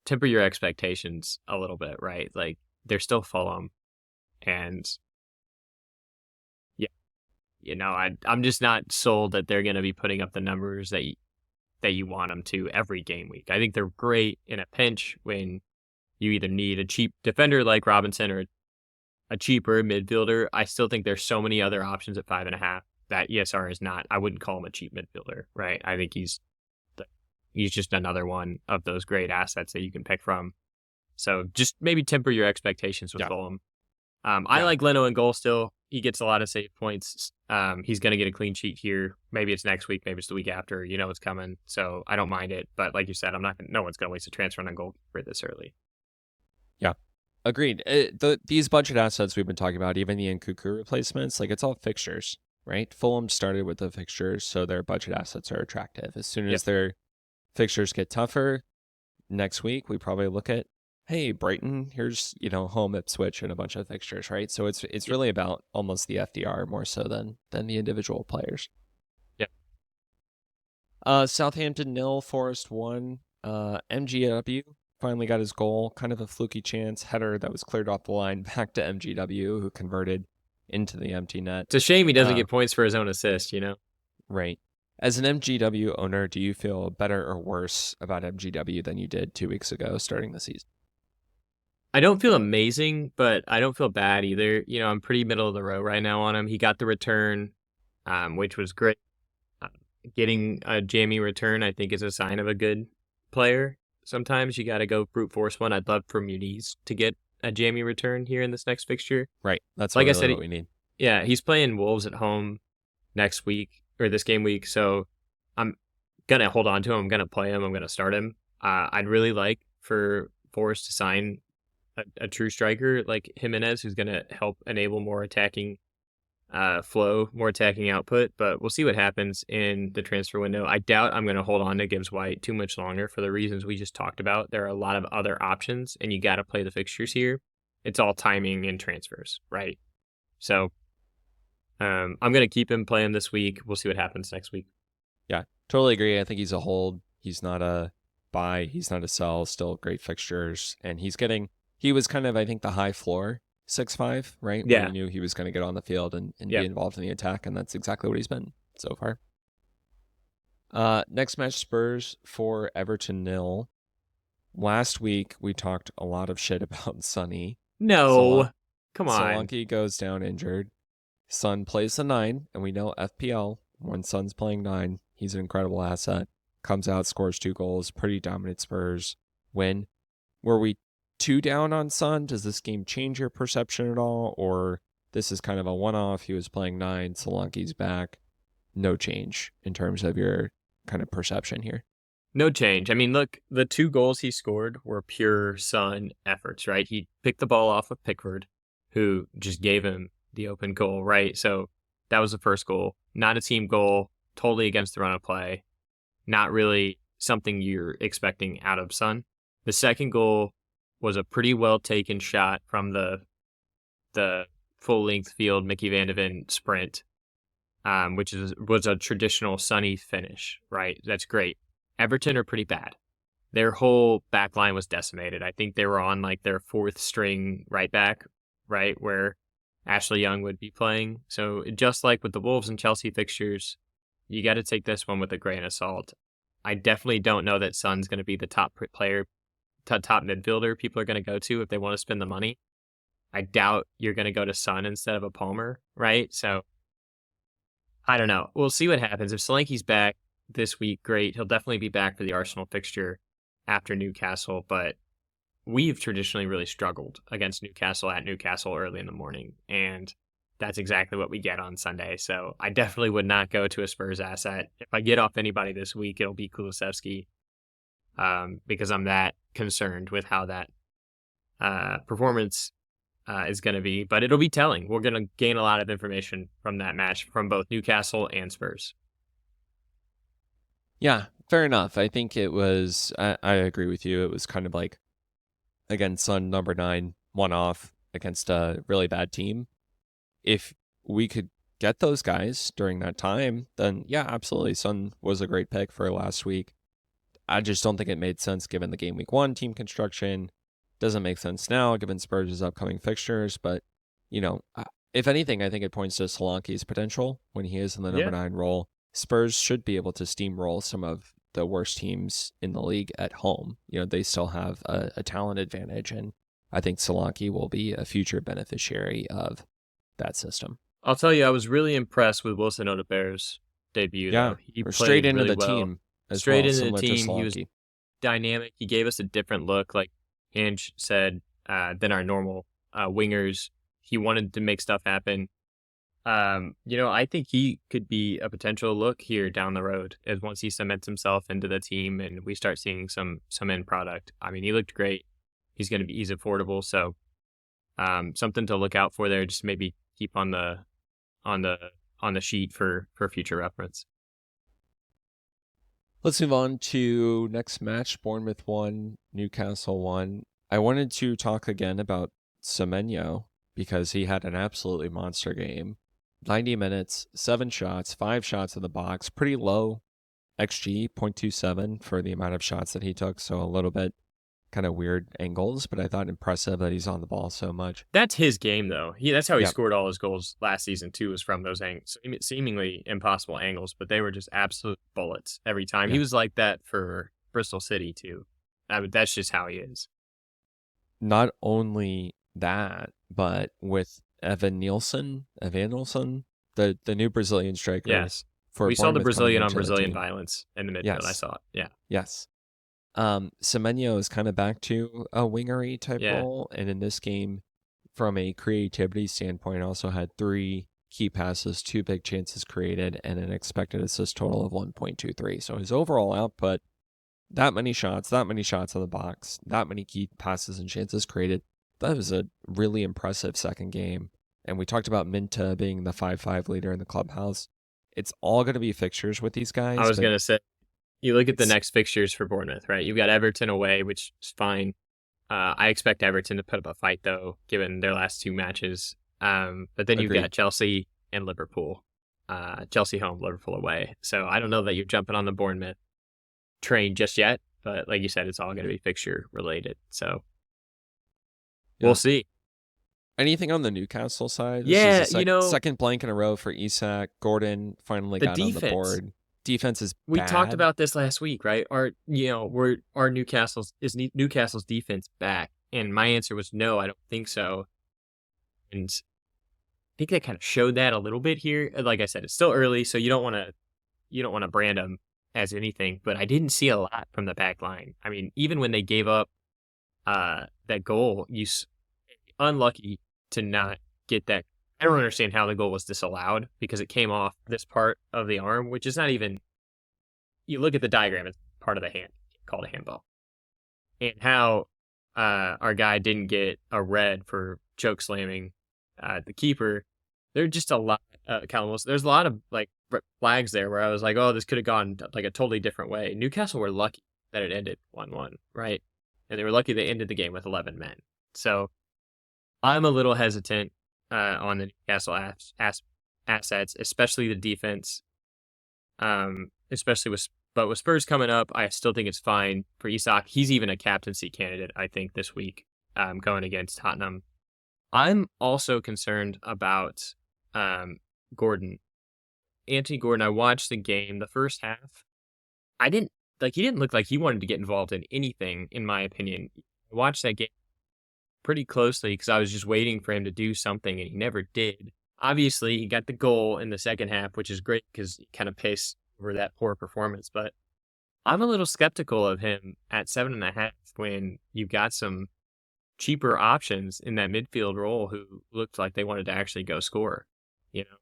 temper your expectations a little bit, right? Like, they're still Fulham, and I'm just not sold that they're going to be putting up the numbers that you want them to every game week. I think they're great in a pinch when you either need a cheap defender like Robinson or a cheaper midfielder. I still think there's so many other options at 5.5 that ESR is not. I wouldn't call him a cheap midfielder, right? I think he's just another one of those great assets that you can pick from. So just maybe temper your expectations with Fulham. I like Leno in goal still. He gets a lot of save points. He's going to get a clean sheet here. Maybe it's next week. Maybe it's the week after. You know it's coming. So I don't mind it. But like you said, no one's going to waste a transfer on a goalkeeper this early. Yeah, agreed. These budget assets we've been talking about, even the Nkunku replacements, like it's all fixtures, right? Fulham started with the fixtures, so their budget assets are attractive. As soon as their fixtures get tougher, next week we probably look at, hey, Brighton, here's, home Ipswich and a bunch of fixtures, right? So it's really about almost the FDR more so than the individual players. Yep. Southampton 0, Forest 1. MGW finally got his goal. Kind of a fluky chance. Header that was cleared off the line back to MGW, who converted into the empty net. It's a shame he doesn't get points for his own assist, you know? Right. As an MGW owner, do you feel better or worse about MGW than you did 2 weeks ago starting the season? I don't feel amazing, but I don't feel bad either. You know, I'm pretty middle of the road right now on him. He got the return, which was great. Getting a jammy return, I think, is a sign of a good player. Sometimes you got to go brute force one. I'd love for Muniz to get a jammy return here in this next fixture. Right. That's like really I said, what we need. Yeah, he's playing Wolves at home next week, or this game week, so I'm going to hold on to him. I'm going to play him. I'm going to start him. I'd really like for Forest to sign a true striker like Jimenez, who's going to help enable more attacking flow, more attacking output, but we'll see what happens in the transfer window. I doubt I'm going to hold on to Gibbs White too much longer for the reasons we just talked about. There are a lot of other options, and you got to play the fixtures here. It's all timing and transfers, right? So I'm going to keep him, play him this week. We'll see what happens next week. Yeah, totally agree. I think he's a hold. He's not a buy. He's not a sell. Still great fixtures. And he was kind of, I think, the high floor 6'5", right? Yeah. Where you knew he was going to get on the field and be involved in the attack, and that's exactly what he's been so far. Next match, Spurs for Everton 0. Last week, we talked a lot of shit about Sonny. No. Come on. Solanke goes down injured. Son plays the 9, and we know FPL, when Son's playing 9, he's an incredible asset. Comes out, scores 2 goals, pretty dominant Spurs win. Were we too down on Son? Does this game change your perception at all? Or this is kind of a one-off, he was playing 9, Solanke's back. No change in terms of your kind of perception here. No change. I mean, look, the 2 goals he scored were pure Son efforts, right? He picked the ball off of Pickford, who just gave him the open goal, right? So that was the first goal. Not a team goal, totally against the run of play. Not really something you're expecting out of Son. The second goal was a pretty well taken shot from the full length field Mickey Van de Ven sprint, which was a traditional Sonny finish, right? That's great. Everton are pretty bad. Their whole back line was decimated. I think they were on like their 4th string right back, right, where Ashley Young would be playing. So just like with the Wolves and Chelsea fixtures, you got to take this one with a grain of salt. I definitely don't know that Son's going to be the top player, top midfielder people are going to go to if they want to spend the money. I doubt you're going to go to Son instead of a Palmer, right? So I don't know. We'll see what happens. If Solanke's back this week, great. He'll definitely be back for the Arsenal fixture after Newcastle, but we've traditionally really struggled against Newcastle at Newcastle early in the morning, and that's exactly what we get on Sunday. So I definitely would not go to a Spurs asset. If I get off anybody this week, it'll be Kulusevski, because I'm that concerned with how that performance is going to be. But it'll be telling. We're going to gain a lot of information from that match from both Newcastle and Spurs. Yeah, fair enough. I think it was, I agree with you. It was kind of like, again, Son number 9, one off against a really bad team. If we could get those guys during that time, then yeah, absolutely. Son was a great pick for last week. I just don't think it made sense given the game week 1 team construction. Doesn't make sense now given Spurs' upcoming fixtures. But, you know, if anything, I think it points to Solanke's potential when he is in the number 9 role. Spurs should be able to steamroll some of the worst teams in the league at home. You know, they still have a talent advantage, and I think Solanke will be a future beneficiary of that system. I'll tell you, I was really impressed with Wilson Odegaard's debut. Yeah, he played straight into really the well. team. Straight into the team, he was dynamic. He gave us a different look, like Ange said, than our normal wingers. He wanted to make stuff happen. I think he could be a potential look here down the road as once he cements himself into the team and we start seeing some end product. I mean, he looked great. He's affordable, so something to look out for there. Just maybe keep on the sheet for future reference. Let's move on to next match. Bournemouth 1, Newcastle 1. I wanted to talk again about Semenyo because he had an absolutely monster game. 90 minutes, 7 shots, 5 shots in the box. Pretty low XG, 0.27 for the amount of shots that he took, so a little bit kind of weird angles, but I thought impressive that he's on the ball so much. That's his game, though. That's how he Yeah, scored all his goals last season, too, was from those seemingly impossible angles, but they were just absolute bullets every time. He yeah. was like that for Bristol City, too. That's just how he is. Not only that, but with Evan Nielsen, the new Brazilian Yeah. strikers for We saw the Bournemouth coming Brazilian on into the Brazilian team. violence in the midfield. I Yes, saw it. Yeah. yes. Semenyo is kind of back to a wingery type Yeah. role, and in this game, from a creativity standpoint, also had 3 key passes, 2 big chances created, and an expected assist total of 1.23. So his overall output, that many shots on the box, that many key passes and chances created, that was a really impressive second game. And we talked about Minta being the 5-5 leader in the clubhouse. It's all going to be fixtures with these I guys, was but going to say, you look at the it's next fixtures for Bournemouth, right? You've got Everton away, which is fine. I expect Everton to put up a fight, though, given their last 2 matches. But then you've agreed. got Chelsea and Liverpool. Chelsea home, Liverpool away. So I don't know that you're jumping on the Bournemouth train just yet. But like you said, it's all going to be fixture related. So we'll Yeah. see. Anything on the Newcastle side? This Yeah, is second blank in a row for Isak. Gordon finally the got on the defense. board. Defense is We talked bad. about this last week, right? Newcastle's defense back? And my answer was no, I don't think so. And I think they kind of showed that a little bit here. Like I said, it's still early, so you don't want to brand them as anything. But I didn't see a lot from the back line. I mean, even when they gave up that goal, unlucky to not get that. I don't understand how the goal was disallowed because it came off this part of the arm, which is not even. You look at the diagram; it's part of the hand, called a handball, and how our guy didn't get a red for choke slamming the keeper. There's just a lot, Callum Wilson. There's a lot of like flags there where I was like, oh, this could have gone like a totally different way. Newcastle were lucky that it ended 1-1, right? And they were lucky they ended the game with 11 men. So I'm a little hesitant on the Newcastle assets, especially the defense. But with Spurs coming up, I still think it's fine for Isak. He's even a captaincy candidate, I think, this week, going against Tottenham. I'm also concerned about Gordon. Anthony Gordon, I watched the game, the first half. He didn't look like he wanted to get involved in anything, in my opinion. I watched that game pretty closely because I was just waiting for him to do something, and he never did. Obviously, he got the goal in the second half, which is great because he kind of paced over that poor performance. But I'm a little skeptical of him at 7.5 when you've got some cheaper options in that midfield role who looked like they wanted to actually go score, you know?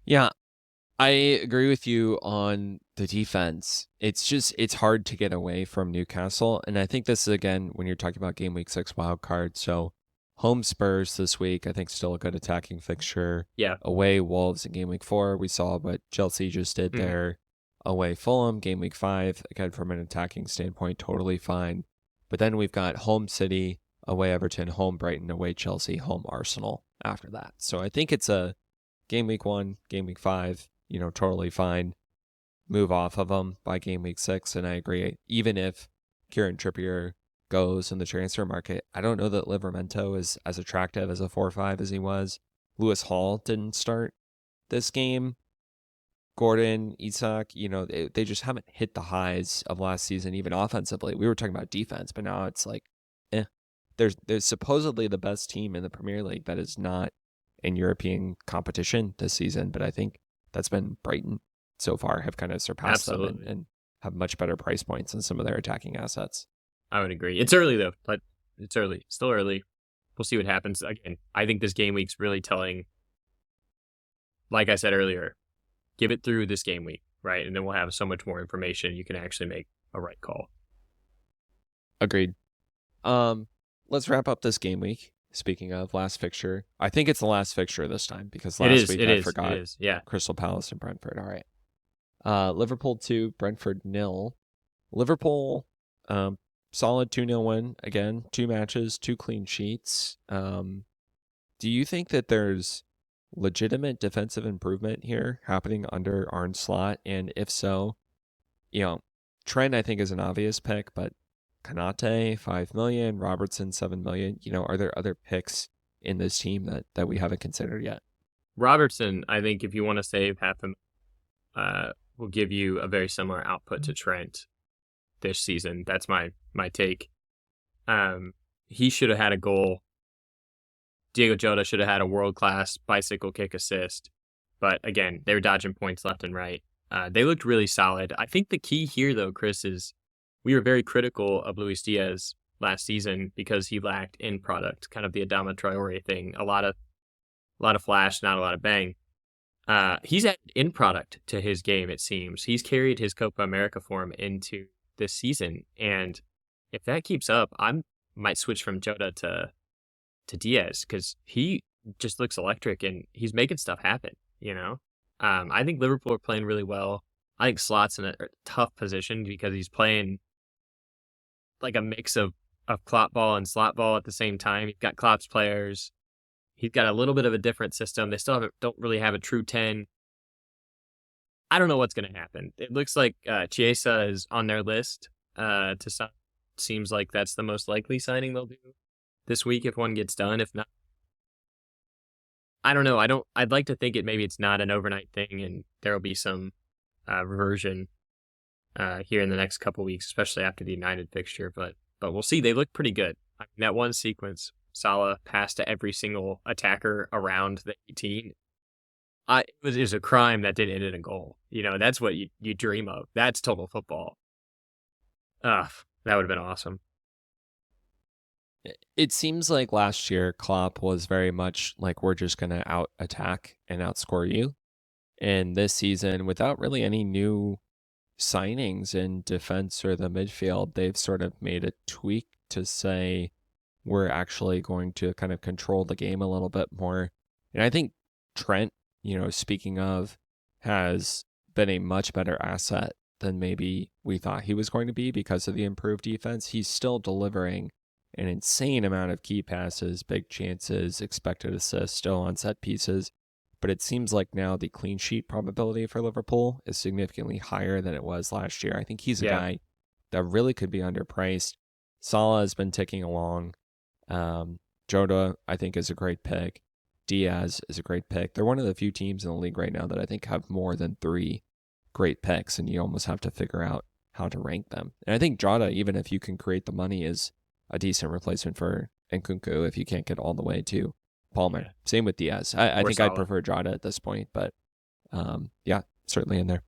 Yeah, I agree with you on the defense. It's hard to get away from Newcastle. And I think this is, again, when you're talking about game week 6 wild card. So home Spurs this week, I think still a good attacking fixture. Yeah. Away Wolves in game week 4. We saw what Chelsea just did there. Away Fulham, game week 5. Again, from an attacking standpoint, totally fine. But then we've got home City, away Everton, home Brighton, away Chelsea, home Arsenal after that. So I think it's a game week 1, game week 5, totally fine. Move off of them by game week 6. And I agree, even if Kieran Trippier goes in the transfer market, I don't know that Livramento is as attractive as a 4-5 as he was. Lewis Hall didn't start this game. Gordon, Isak, they just haven't hit the highs of last season, even offensively. We were talking about defense, but now it's like, There's supposedly the best team in the Premier League that is not in European competition this season, but I think that's been Brighton so far, have kind of surpassed them and have much better price points than some of their attacking assets. I would agree. It's early, though. But it's early. Still early. We'll see what happens. Again, I think this game week's really telling. Like I said earlier, give it through this game week, right? And then we'll have so much more information. You can actually make a right call. Agreed. Let's wrap up this game week. Speaking of last fixture, I think it's the last fixture this time because last week I forgot. It is. Yeah. Crystal Palace and Brentford. All right. Liverpool 2, Brentford 0. Liverpool, solid 2-0 win. Again, 2 matches, 2 clean sheets. Do you think that there's legitimate defensive improvement here happening under Arne Slot? And if so, Trent, I think, is an obvious pick, but Kanate, 5 million, Robertson, 7 million. Are there other picks in this team that we haven't considered yet? Robertson, I think if you want to save half him, will give you a very similar output to Trent this season. That's my take. He should have had a goal. Diego Jota should have had a world-class bicycle kick assist. But again, they were dodging points left and right. They looked really solid. I think the key here, though, Chris, is we were very critical of Luis Diaz last season because he lacked end product, kind of the Adama Traore thing. A lot of flash, not a lot of bang. He's added end product to his game, it seems. He's carried his Copa America form into this season. And if that keeps up, I might switch from Jota to Diaz because he just looks electric and he's making stuff happen, I think Liverpool are playing really well. I think Slot's in a tough position because he's playing like a mix of Klopp ball and slot ball at the same time. You've got Klopp's players. He's got a little bit of a different system. They still don't really have a true 10. I don't know what's going to happen. It looks like Chiesa is on their list to sign. Seems like that's the most likely signing they'll do this week if one gets done. If not, I don't know. I'd like to think maybe it's not an overnight thing and there will be some reversion here in the next couple weeks, especially after the United fixture. But we'll see. They look pretty good. I mean, that one sequence, Salah passed to every single attacker around the 18. It was a crime that didn't end in a goal. That's what you dream of. That's total football. That would have been awesome. It seems like last year Klopp was very much like, we're just going to out attack and outscore you. And this season, without really any new signings in defense or the midfield, they've sort of made a tweak to say, we're actually going to kind of control the game a little bit more. And I think Trent, speaking of, has been a much better asset than maybe we thought he was going to be because of the improved defense. He's still delivering an insane amount of key passes, big chances, expected assists, still on set pieces. But it seems like now the clean sheet probability for Liverpool is significantly higher than it was last year. I think he's a guy that really could be underpriced. Salah has been ticking along. Jota, I think, is a great pick. Diaz is a great pick. They're one of the few teams in the league right now that I think have more than 3 great picks, and you almost have to figure out how to rank them. And I think Jota, even if you can create the money, is a decent replacement for Nkunku if you can't get all the way to Palmer. Same with Diaz. I think I'd prefer Jota at this point, but certainly in there.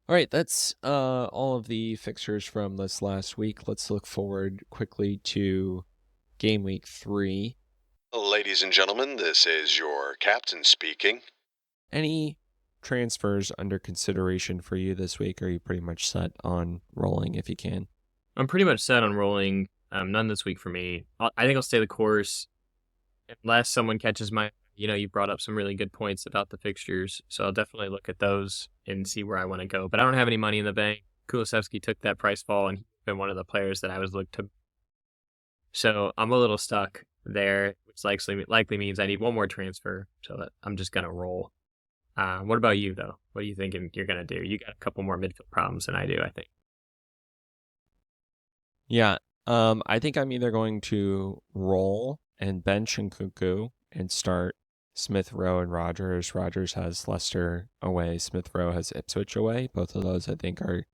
All right, that's all of the fixtures from this last week. Let's look forward quickly to game week 3. Ladies and gentlemen, this is your captain speaking. Any transfers under consideration for you this week? Or are you pretty much set on rolling if you can? I'm pretty much set on rolling. None this week for me. I think I'll stay the course unless someone catches my... you brought up some really good points about the fixtures, so I'll definitely look at those and see where I want to go. But I don't have any money in the bank. Kulusevski took that price fall, and he's been one of the players that I was looked to. So I'm a little stuck there, which likely means I need one more transfer, so that I'm just going to roll. What about you, though? What are you thinking you're going to do? You got a couple more midfield problems than I do, I think. Yeah, I think I'm either going to roll and bench Nkunku and start Smith Rowe and Rogers. Rogers has Leicester away. Smith Rowe has Ipswich away. Both of those, I think, are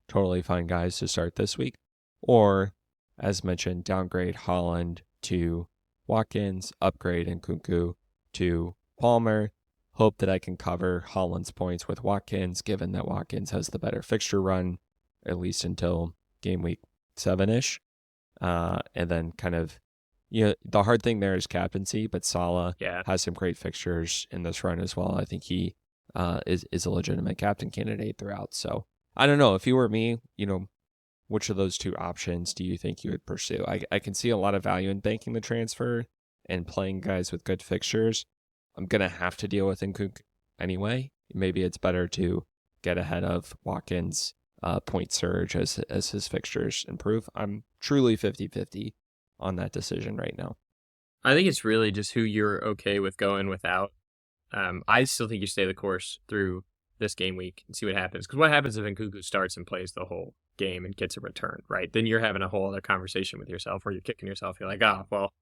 totally fine guys to start this week. Or, as mentioned, downgrade Haaland to Watkins, upgrade Nkunku to Palmer. Hope that I can cover Haaland's points with Watkins, given that Watkins has the better fixture run, at least until game week 7-ish. And then kind of, the hard thing there is captaincy, but Salah has some great fixtures in this run as well. I think he is a legitimate captain candidate throughout. So I don't know, if you were me, which of those 2 options do you think you would pursue? I can see a lot of value in banking the transfer and playing guys with good fixtures. I'm going to have to deal with Nkunku anyway. Maybe it's better to get ahead of Watkins' point surge as his fixtures improve. I'm truly 50-50 on that decision right now. I think it's really just who you're okay with going without. I still think you stay the course through this game week and see what happens. Because what happens if Nkunku starts and plays the whole game and gets a return, right? Then you're having a whole other conversation with yourself where you're kicking yourself. You're like, well,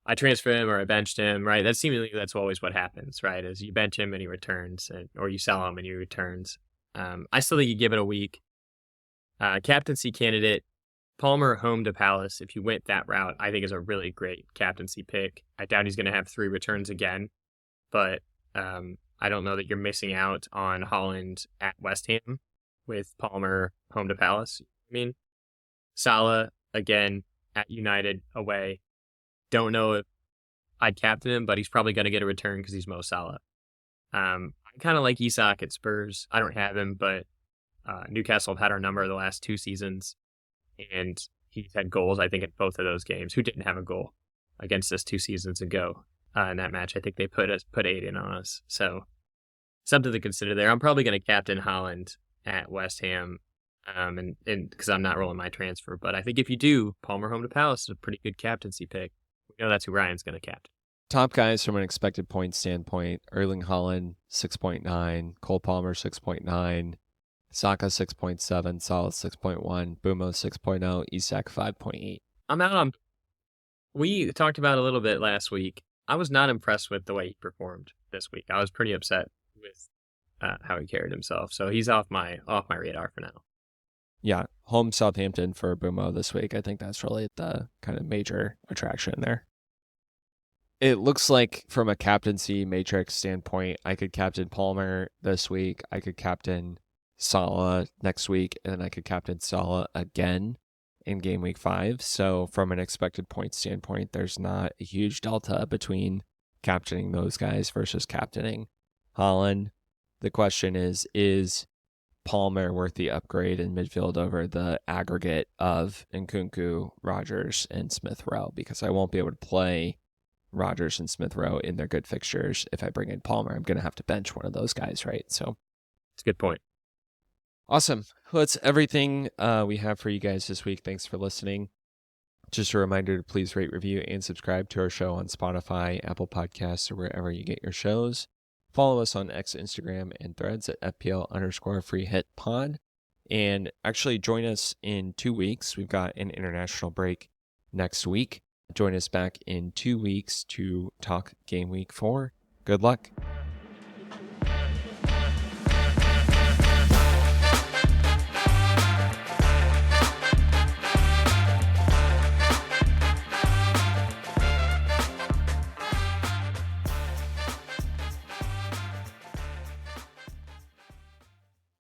I transferred him or I benched him, right? That's always what happens, right? Is you bench him and he returns, or you sell him and he returns. I still think you give it a week. Captaincy candidate, Palmer home to Palace. If you went that route, I think is a really great captaincy pick. I doubt he's going to have 3 returns again, but I don't know that you're missing out on Haaland at West Ham with Palmer home to Palace. I mean, Salah again at United away. Don't know if I'd captain him, but he's probably going to get a return because he's Mo Salah. I kind of like Isak at Spurs. I don't have him, but Newcastle have had our number the last 2 seasons, and he's had goals, I think, in both of those games. Who didn't have a goal against us 2 seasons ago in that match? I think they put 8 in on us. So something to consider there. I'm probably going to captain Haaland at West Ham, and because I'm not rolling my transfer. But I think if you do, Palmer home to Palace is a pretty good captaincy pick. We know that's who Ryan's going to captain. Top guys from an expected point standpoint: Erling Haaland 6.9, Cole Palmer 6.9, Saka 6.7, Salah 6.1, Bumo 6.0, Isak 5.8. I'm out on. We talked about it a little bit last week. I was not impressed with the way he performed this week. I was pretty upset with how he carried himself. So he's off my radar for now. Yeah, home Southampton for Bumo this week. I think that's really the kind of major attraction there. It looks like from a captaincy matrix standpoint, I could captain Palmer this week. I could captain Salah next week, and then I could captain Salah again in game week 5. So from an expected point standpoint, there's not a huge delta between captaining those guys versus captaining Haaland. The question is Palmer worth the upgrade in midfield over the aggregate of Nkunku, Rodgers, and Smith Rowe? Because I won't be able to play Rodgers and Smith Rowe in their good fixtures. If I bring in Palmer, I'm going to have to bench one of those guys, right? So it's a good point. Awesome. Well, that's everything we have for you guys this week. Thanks for listening. Just a reminder to please rate, review, and subscribe to our show on Spotify, Apple Podcasts, or wherever you get your shows. Follow us on X, Instagram, and Threads at FPL_freehitpod. And actually join us in 2 weeks. We've got an international break next week. Join us back in 2 weeks to talk game week 4. Good luck.